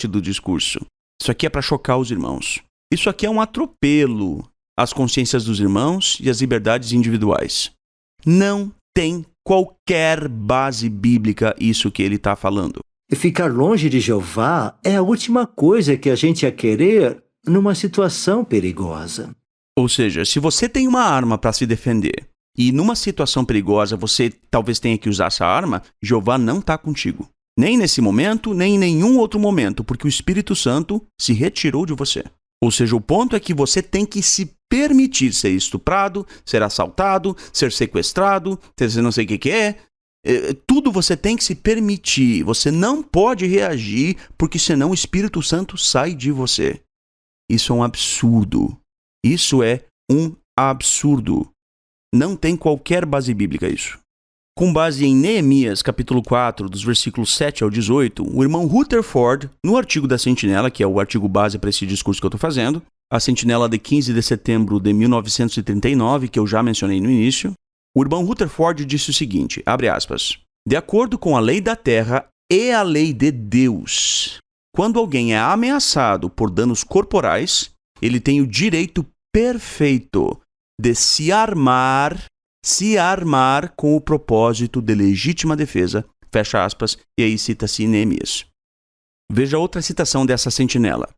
do discurso. Isso aqui é para chocar os irmãos. Isso aqui é um atropelo às consciências dos irmãos e às liberdades individuais. Não tem qualquer base bíblica isso que ele está falando. E ficar longe de Jeová é a última coisa que a gente ia querer numa situação perigosa. Ou seja, se você tem uma arma para se defender e numa situação perigosa você talvez tenha que usar essa arma, Jeová não está contigo. Nem nesse momento, nem em nenhum outro momento, porque o Espírito Santo se retirou de você. Ou seja, o ponto é que você tem que se permitir ser estuprado, ser assaltado, ser sequestrado, ser não sei o que é. Tudo você tem que se permitir. Você não pode reagir, porque senão o Espírito Santo sai de você. Isso é um absurdo. Isso é um absurdo. Não tem qualquer base bíblica isso. Com base em Neemias, capítulo 4, dos versículos 7 ao 18, o irmão Rutherford, no artigo da Sentinela, que é o artigo base para esse discurso que eu estou fazendo, a Sentinela de 15 de setembro de 1939, que eu já mencionei no início, o irmão Rutherford disse o seguinte, abre aspas, de acordo com a lei da terra e a lei de Deus, quando alguém é ameaçado por danos corporais, ele tem o direito perfeito de se armar com o propósito de legítima defesa, fecha aspas, e aí cita-se Neemias. Veja outra citação dessa sentinela.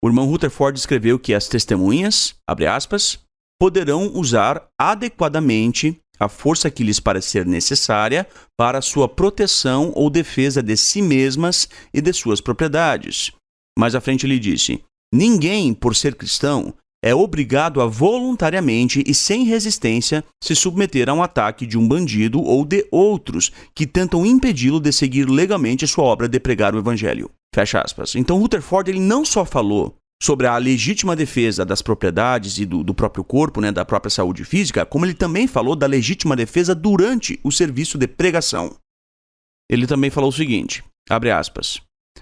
O irmão Rutherford escreveu que as testemunhas, abre aspas, poderão usar adequadamente a força que lhes parecer necessária para a sua proteção ou defesa de si mesmas e de suas propriedades. Mais à frente ele disse: ninguém, por ser cristão, é obrigado a voluntariamente e sem resistência se submeter a um ataque de um bandido ou de outros que tentam impedi-lo de seguir legalmente sua obra de pregar o evangelho. Fecha aspas. Então Rutherford ele não só falou sobre a legítima defesa das propriedades e do próprio corpo, da própria saúde física, como ele também falou da legítima defesa durante o serviço de pregação. Ele também falou o seguinte, abre aspas,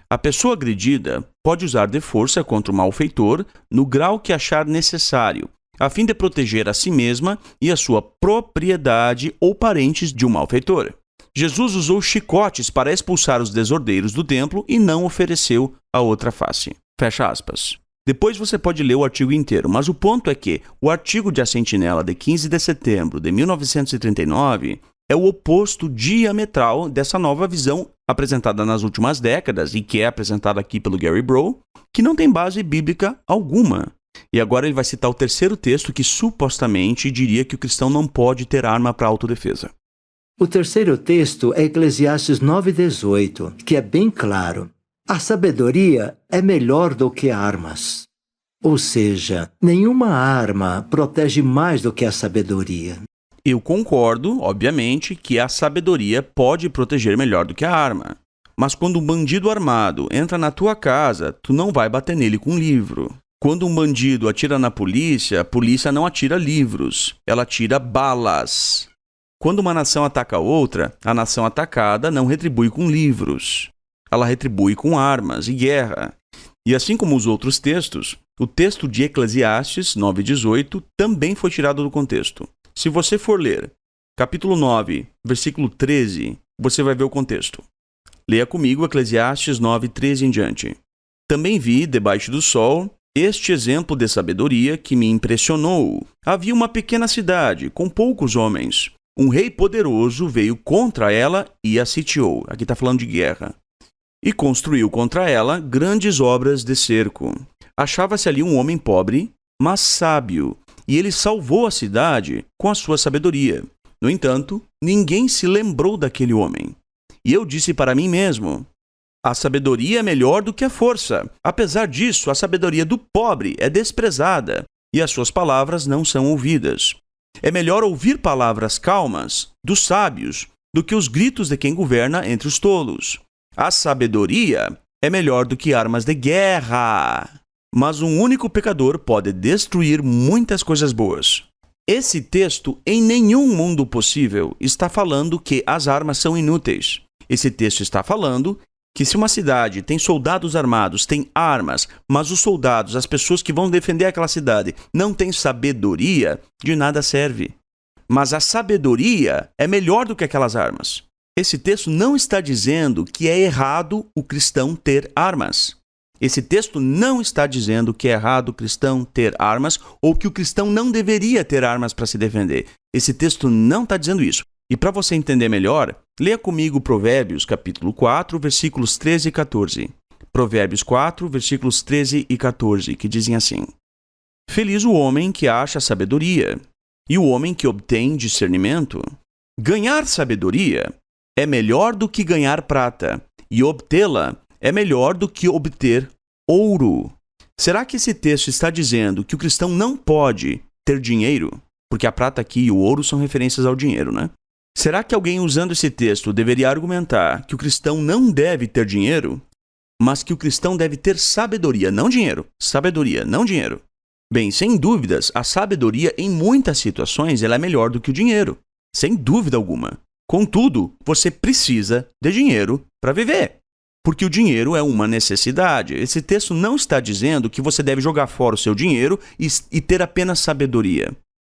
a pessoa agredida pode usar de força contra o malfeitor no grau que achar necessário, a fim de proteger a si mesma e a sua propriedade ou parentes de um malfeitor. Jesus usou chicotes para expulsar os desordeiros do templo e não ofereceu a outra face. Fecha aspas. Depois você pode ler o artigo inteiro, mas o ponto é que o artigo de A Sentinela de 15 de setembro de 1939 é o oposto diametral dessa nova visão apresentada nas últimas décadas e que é apresentada aqui pelo Gary Breaux, que não tem base bíblica alguma. E agora ele vai citar o terceiro texto que supostamente diria que o cristão não pode ter arma para autodefesa. O terceiro texto é Eclesiastes 9:18, que é bem claro. A sabedoria é melhor do que armas. Ou seja, nenhuma arma protege mais do que a sabedoria. Eu concordo, obviamente, que a sabedoria pode proteger melhor do que a arma. Mas quando um bandido armado entra na tua casa, tu não vai bater nele com um livro. Quando um bandido atira na polícia, a polícia não atira livros, ela atira balas. Quando uma nação ataca outra, a nação atacada não retribui com livros. Ela retribui com armas e guerra. E assim como os outros textos, o texto de Eclesiastes 9:18 também foi tirado do contexto. Se você for ler capítulo 9, versículo 13, você vai ver o contexto. Leia comigo Eclesiastes 9:13 em diante. Também vi, debaixo do sol, este exemplo de sabedoria que me impressionou. Havia uma pequena cidade com poucos homens. Um rei poderoso veio contra ela e a sitiou. Aqui está falando de guerra. E construiu contra ela grandes obras de cerco. Achava-se ali um homem pobre, mas sábio, e ele salvou a cidade com a sua sabedoria. No entanto, ninguém se lembrou daquele homem. E eu disse para mim mesmo, a sabedoria é melhor do que a força. Apesar disso, a sabedoria do pobre é desprezada, e as suas palavras não são ouvidas. É melhor ouvir palavras calmas dos sábios do que os gritos de quem governa entre os tolos. A sabedoria é melhor do que armas de guerra. Mas um único pecador pode destruir muitas coisas boas. Esse texto, em nenhum mundo possível, está falando que as armas são inúteis. Esse texto está falando que se uma cidade tem soldados armados, tem armas, mas os soldados, as pessoas que vão defender aquela cidade, não têm sabedoria, de nada serve. Mas a sabedoria é melhor do que aquelas armas. Esse texto não está dizendo que é errado o cristão ter armas. Esse texto não está dizendo que é errado o cristão ter armas ou que o cristão não deveria ter armas para se defender. Esse texto não está dizendo isso. E para você entender melhor, leia comigo Provérbios, capítulo 4, versículos 13 e 14. Provérbios 4, versículos 13 e 14, que dizem assim: Feliz o homem que acha sabedoria, e o homem que obtém discernimento. Ganhar sabedoria é melhor do que ganhar prata, e obtê-la é melhor do que obter ouro. Será que esse texto está dizendo que o cristão não pode ter dinheiro? Porque a prata aqui e o ouro são referências ao dinheiro, né? Será que alguém usando esse texto deveria argumentar que o cristão não deve ter dinheiro, mas que o cristão deve ter sabedoria, não dinheiro? Sabedoria, não dinheiro. Bem, sem dúvidas, a sabedoria em muitas situações ela é melhor do que o dinheiro. Sem dúvida alguma. Contudo, você precisa de dinheiro para viver. Porque o dinheiro é uma necessidade. Esse texto não está dizendo que você deve jogar fora o seu dinheiro e ter apenas sabedoria.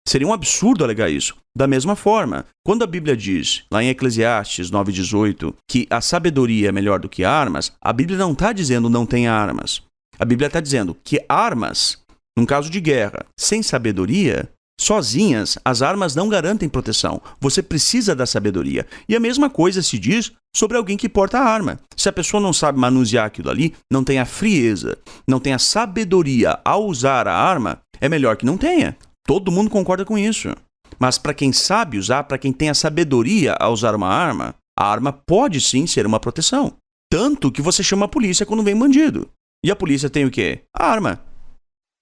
Seria um absurdo alegar isso. Da mesma forma, quando a Bíblia diz, lá em Eclesiastes 9:18, que a sabedoria é melhor do que armas, a Bíblia não está dizendo não tenha armas. A Bíblia está dizendo que armas, num caso de guerra, sem sabedoria, sozinhas, as armas não garantem proteção. Você precisa da sabedoria. E a mesma coisa se diz sobre alguém que porta a arma. Se a pessoa não sabe manusear aquilo ali, não tem a frieza, não tem a sabedoria ao usar a arma, é melhor que não tenha. Todo mundo concorda com isso. Mas para quem sabe usar, para quem tem a sabedoria a usar uma arma, a arma pode sim ser uma proteção. Tanto que você chama a polícia quando vem bandido. E a polícia tem o quê? A arma.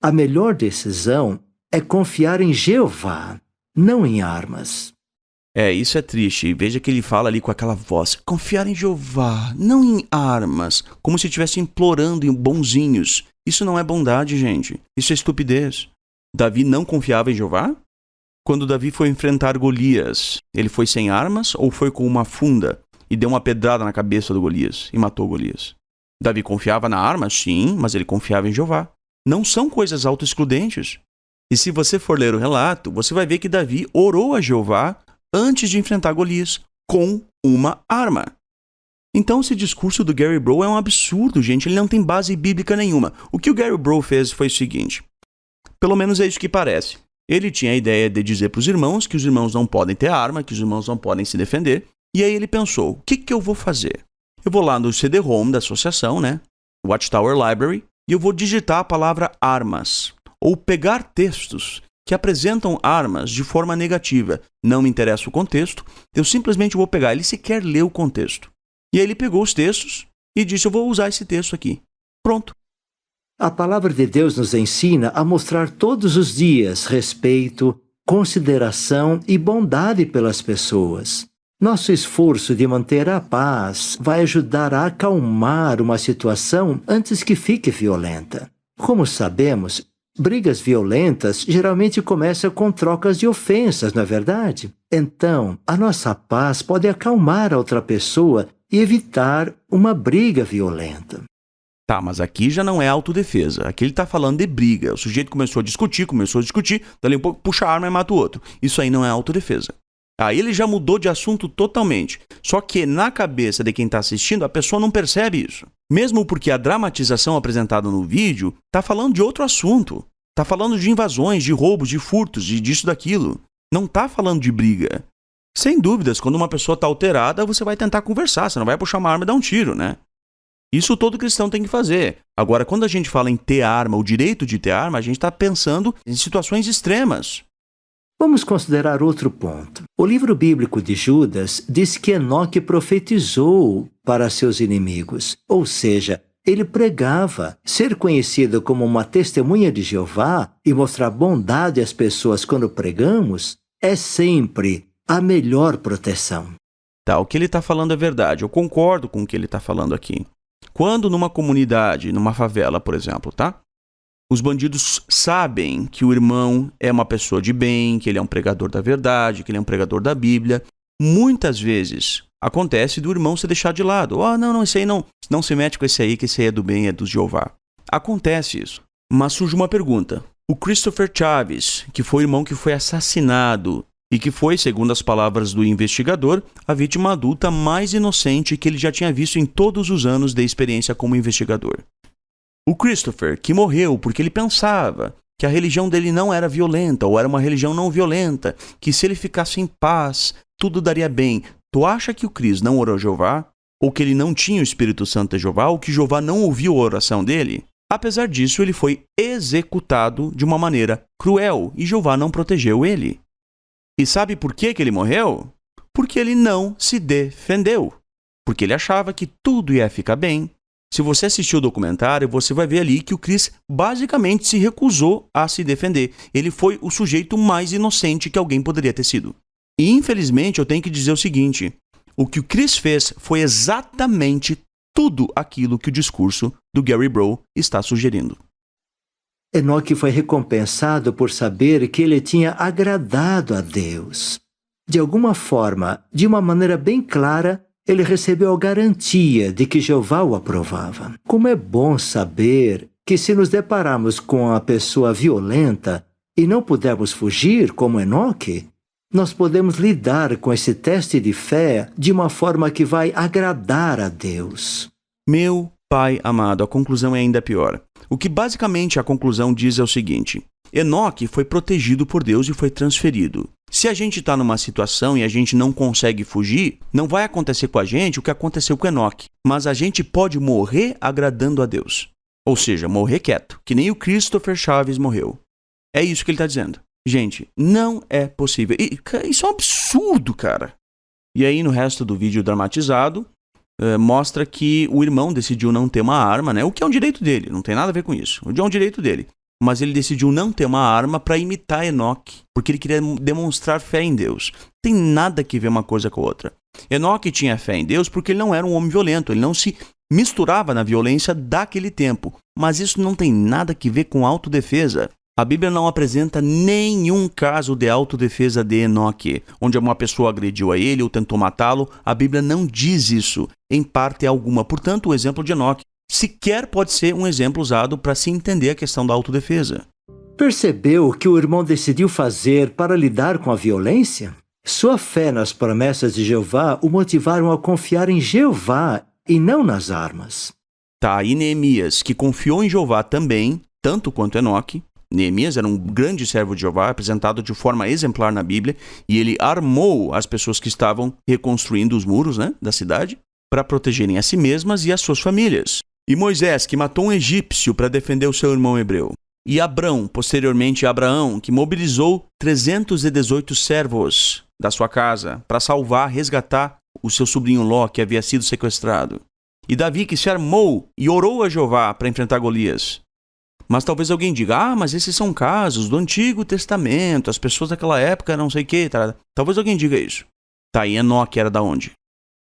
A melhor decisão é confiar em Jeová, não em armas. Isso é triste. Veja que ele fala ali com aquela voz. Confiar em Jeová, não em armas. Como se estivesse implorando em bonzinhos. Isso não é bondade, gente. Isso é estupidez. Davi não confiava em Jeová? Quando Davi foi enfrentar Golias, ele foi sem armas ou foi com uma funda e deu uma pedrada na cabeça do Golias e matou Golias? Davi confiava na arma? Sim, mas ele confiava em Jeová. Não são coisas autoexcludentes. E se você for ler o relato, você vai ver que Davi orou a Jeová antes de enfrentar Golias com uma arma. Então esse discurso do Gary Bro é um absurdo, gente. Ele não tem base bíblica nenhuma. O que o Gary Bro fez foi o seguinte. Pelo menos é isso que parece. Ele tinha a ideia de dizer para os irmãos que os irmãos não podem ter arma, que os irmãos não podem se defender. E aí ele pensou, o que eu vou fazer? Eu vou lá no CD-ROM da associação, né? Watchtower Library, e eu vou digitar a palavra armas. Ou pegar textos que apresentam armas de forma negativa. Não me interessa o contexto, eu simplesmente vou pegar. Ele sequer leu o contexto. E aí ele pegou os textos e disse, eu vou usar esse texto aqui. Pronto. A palavra de Deus nos ensina a mostrar todos os dias respeito, consideração e bondade pelas pessoas. Nosso esforço de manter a paz vai ajudar a acalmar uma situação antes que fique violenta. Como sabemos, brigas violentas geralmente começam com trocas de ofensas, não é verdade? Então, a nossa paz pode acalmar a outra pessoa e evitar uma briga violenta. Tá, mas aqui já não é autodefesa. Aqui ele está falando de briga. O sujeito começou a discutir, dali um pouco puxa a arma e mata o outro. Isso aí não é autodefesa. Aí ele já mudou de assunto totalmente. Só que na cabeça de quem está assistindo, a pessoa não percebe isso. Mesmo porque a dramatização apresentada no vídeo está falando de outro assunto. Está falando de invasões, de roubos, de furtos, disso, daquilo. Não está falando de briga. Sem dúvidas, quando uma pessoa está alterada, você vai tentar conversar. Você não vai puxar uma arma e dar um tiro, né? Isso todo cristão tem que fazer. Agora, quando a gente fala em ter arma, o direito de ter arma, a gente está pensando em situações extremas. Vamos considerar outro ponto. O livro bíblico de Judas diz que Enoque profetizou para seus inimigos. Ou seja, ele pregava. Ser conhecido como uma testemunha de Jeová e mostrar bondade às pessoas quando pregamos é sempre a melhor proteção. Tá, o que ele está falando é verdade. Eu concordo com o que ele está falando aqui. Quando numa comunidade, numa favela, por exemplo, tá? Os bandidos sabem que o irmão é uma pessoa de bem, que ele é um pregador da verdade, que ele é um pregador da Bíblia. Muitas vezes acontece do irmão se deixar de lado. Não, esse aí não se mete com esse aí, que esse aí é do bem, é do Jeová. Acontece isso. Mas surge uma pergunta. O Christopher Chaves, que foi o irmão que foi assassinado e que foi, segundo as palavras do investigador, a vítima adulta mais inocente que ele já tinha visto em todos os anos de experiência como investigador. O Christopher, que morreu porque ele pensava que a religião dele não era violenta, ou era uma religião não violenta, que se ele ficasse em paz, tudo daria bem. Tu acha que o Chris não orou a Jeová? Ou que ele não tinha o Espírito Santo de Jeová? Ou que Jeová não ouviu a oração dele? Apesar disso, ele foi executado de uma maneira cruel e Jeová não protegeu ele. E sabe por que ele morreu? Porque ele não se defendeu. Porque ele achava que tudo ia ficar bem. Se você assistiu o documentário, você vai ver ali que o Chris basicamente se recusou a se defender. Ele foi o sujeito mais inocente que alguém poderia ter sido. E infelizmente eu tenho que dizer o seguinte, o que o Chris fez foi exatamente tudo aquilo que o discurso do Gary Bro está sugerindo. Enoque foi recompensado por saber que ele tinha agradado a Deus. De alguma forma, de uma maneira bem clara, ele recebeu a garantia de que Jeová o aprovava. Como é bom saber que se nos depararmos com a pessoa violenta e não pudermos fugir, como Enoque, nós podemos lidar com esse teste de fé de uma forma que vai agradar a Deus. Meu Pai amado, a conclusão é ainda pior. O que basicamente a conclusão diz é o seguinte: Enoque foi protegido por Deus e foi transferido. Se a gente está numa situação e a gente não consegue fugir, não vai acontecer com a gente o que aconteceu com Enoque. Mas a gente pode morrer agradando a Deus. Ou seja, morrer quieto, que nem o Christopher Chaves morreu. É isso que ele está dizendo. Gente, não é possível. Isso é um absurdo, cara. E aí, no resto do vídeo dramatizado, mostra que o irmão decidiu não ter uma arma, né? O que é um direito dele, não tem nada a ver com isso. O que é um direito dele. Mas ele decidiu não ter uma arma para imitar Enoque, porque ele queria demonstrar fé em Deus. Não tem nada que ver uma coisa com a outra. Enoque tinha fé em Deus porque ele não era um homem violento, ele não se misturava na violência daquele tempo. Mas isso não tem nada que ver com autodefesa. A Bíblia não apresenta nenhum caso de autodefesa de Enoque, onde uma pessoa agrediu a ele ou tentou matá-lo. A Bíblia não diz isso, em parte alguma. Portanto, o exemplo de Enoque sequer pode ser um exemplo usado para se entender a questão da autodefesa. Percebeu o que o irmão decidiu fazer para lidar com a violência? Sua fé nas promessas de Jeová o motivaram a confiar em Jeová e não nas armas. E Neemias, que confiou em Jeová também, tanto quanto Enoque. Neemias era um grande servo de Jeová, apresentado de forma exemplar na Bíblia, e ele armou as pessoas que estavam reconstruindo os muros, né, da cidade para protegerem a si mesmas e as suas famílias. E Moisés, que matou um egípcio para defender o seu irmão hebreu. E Abrão, posteriormente Abraão, que mobilizou 318 servos da sua casa para salvar, resgatar o seu sobrinho Ló, que havia sido sequestrado. E Davi, que se armou e orou a Jeová para enfrentar Golias. Mas talvez alguém diga, mas esses são casos do Antigo Testamento, as pessoas daquela época não sei o que. Talvez alguém diga isso. E Enoque era da onde?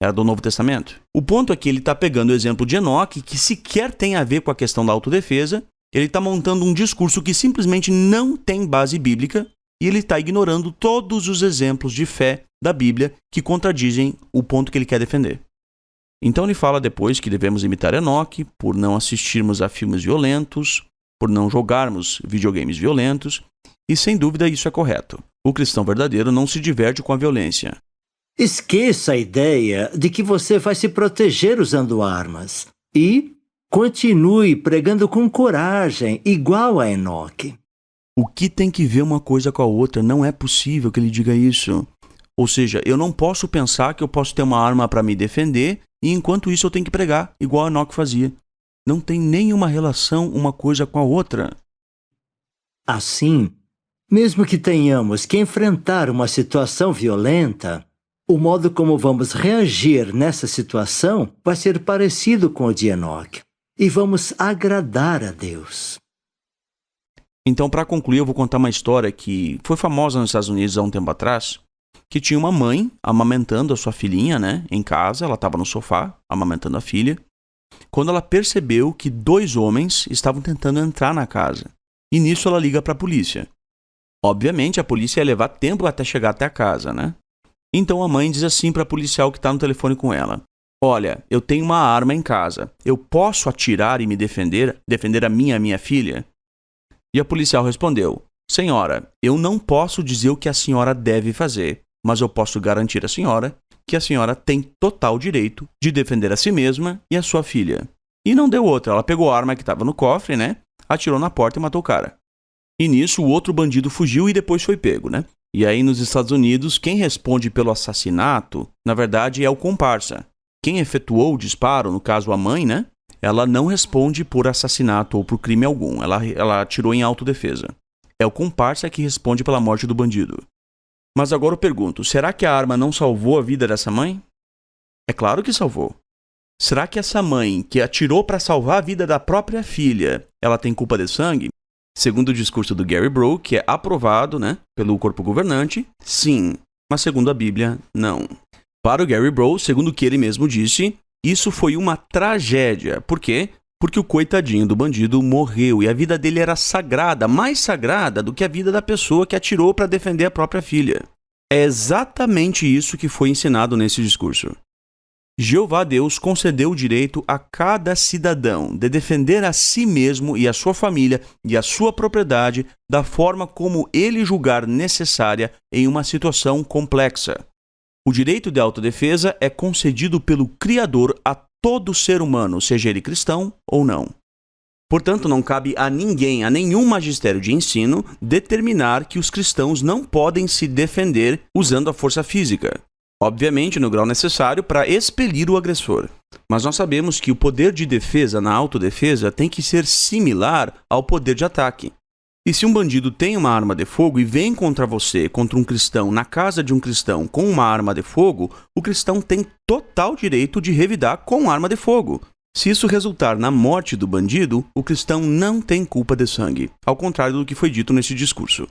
Era do Novo Testamento? O ponto é que ele está pegando o exemplo de Enoque, que sequer tem a ver com a questão da autodefesa. Ele está montando um discurso que simplesmente não tem base bíblica e ele está ignorando todos os exemplos de fé da Bíblia que contradizem o ponto que ele quer defender. Então ele fala depois que devemos imitar Enoque por não assistirmos a filmes violentos, por não jogarmos videogames violentos, e sem dúvida isso é correto. O cristão verdadeiro não se diverte com a violência. Esqueça a ideia de que você vai se proteger usando armas e continue pregando com coragem, igual a Enoque. O que tem que ver uma coisa com a outra? Não é possível que ele diga isso. Ou seja, eu não posso pensar que eu posso ter uma arma para me defender e enquanto isso eu tenho que pregar, igual a Enoque fazia. Não tem nenhuma relação uma coisa com a outra. Assim, mesmo que tenhamos que enfrentar uma situação violenta, o modo como vamos reagir nessa situação vai ser parecido com o de Enoque. E vamos agradar a Deus. Então, para concluir, eu vou contar uma história que foi famosa nos Estados Unidos há um tempo atrás, que tinha uma mãe amamentando a sua filhinha, né, em casa. Ela estava no sofá, amamentando a filha, quando ela percebeu que 2 homens estavam tentando entrar na casa. E nisso ela liga para a polícia. Obviamente, a polícia ia levar tempo até chegar até a casa, né? Então a mãe diz assim para a policial que está no telefone com ela: olha, eu tenho uma arma em casa. Eu posso atirar e me defender a minha filha? E a policial respondeu: senhora, eu não posso dizer o que a senhora deve fazer, mas eu posso garantir à senhora que a senhora tem total direito de defender a si mesma e a sua filha. E não deu outra. Ela pegou a arma que estava no cofre, né? Atirou na porta e matou o cara. E nisso o outro bandido fugiu e depois foi pego, né? E aí nos Estados Unidos, quem responde pelo assassinato, na verdade, é o comparsa. Quem efetuou o disparo, no caso a mãe, né? Ela não responde por assassinato ou por crime algum. Ela atirou em autodefesa. É o comparsa que responde pela morte do bandido. Mas agora eu pergunto, será que a arma não salvou a vida dessa mãe? É claro que salvou. Será que essa mãe, que atirou para salvar a vida da própria filha, ela tem culpa de sangue? Segundo o discurso do Gary Brough, que é aprovado, né, pelo corpo governante, sim. Mas segundo a Bíblia, não. Para o Gary Brough, segundo o que ele mesmo disse, isso foi uma tragédia. Por quê? Porque o coitadinho do bandido morreu e a vida dele era sagrada, mais sagrada do que a vida da pessoa que atirou para defender a própria filha. É exatamente isso que foi ensinado nesse discurso. Jeová Deus concedeu o direito a cada cidadão de defender a si mesmo e a sua família e a sua propriedade da forma como ele julgar necessária em uma situação complexa. O direito de autodefesa é concedido pelo Criador a todo ser humano, seja ele cristão ou não. Portanto, não cabe a ninguém, a nenhum magistério de ensino, determinar que os cristãos não podem se defender usando a força física. Obviamente, no grau necessário para expelir o agressor. Mas nós sabemos que o poder de defesa na autodefesa tem que ser similar ao poder de ataque. E se um bandido tem uma arma de fogo e vem contra você, contra um cristão, na casa de um cristão com uma arma de fogo, o cristão tem total direito de revidar com arma de fogo. Se isso resultar na morte do bandido, o cristão não tem culpa de sangue, ao contrário do que foi dito nesse discurso.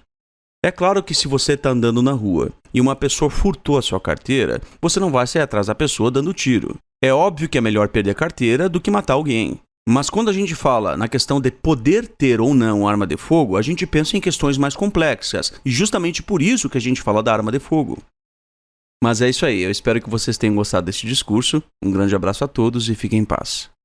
É claro que se você está andando na rua e uma pessoa furtou a sua carteira, você não vai sair atrás da pessoa dando tiro. É óbvio que é melhor perder a carteira do que matar alguém. Mas quando a gente fala na questão de poder ter ou não arma de fogo, a gente pensa em questões mais complexas, e justamente por isso que a gente fala da arma de fogo. Mas é isso aí, eu espero que vocês tenham gostado desse discurso. Um grande abraço a todos e fiquem em paz.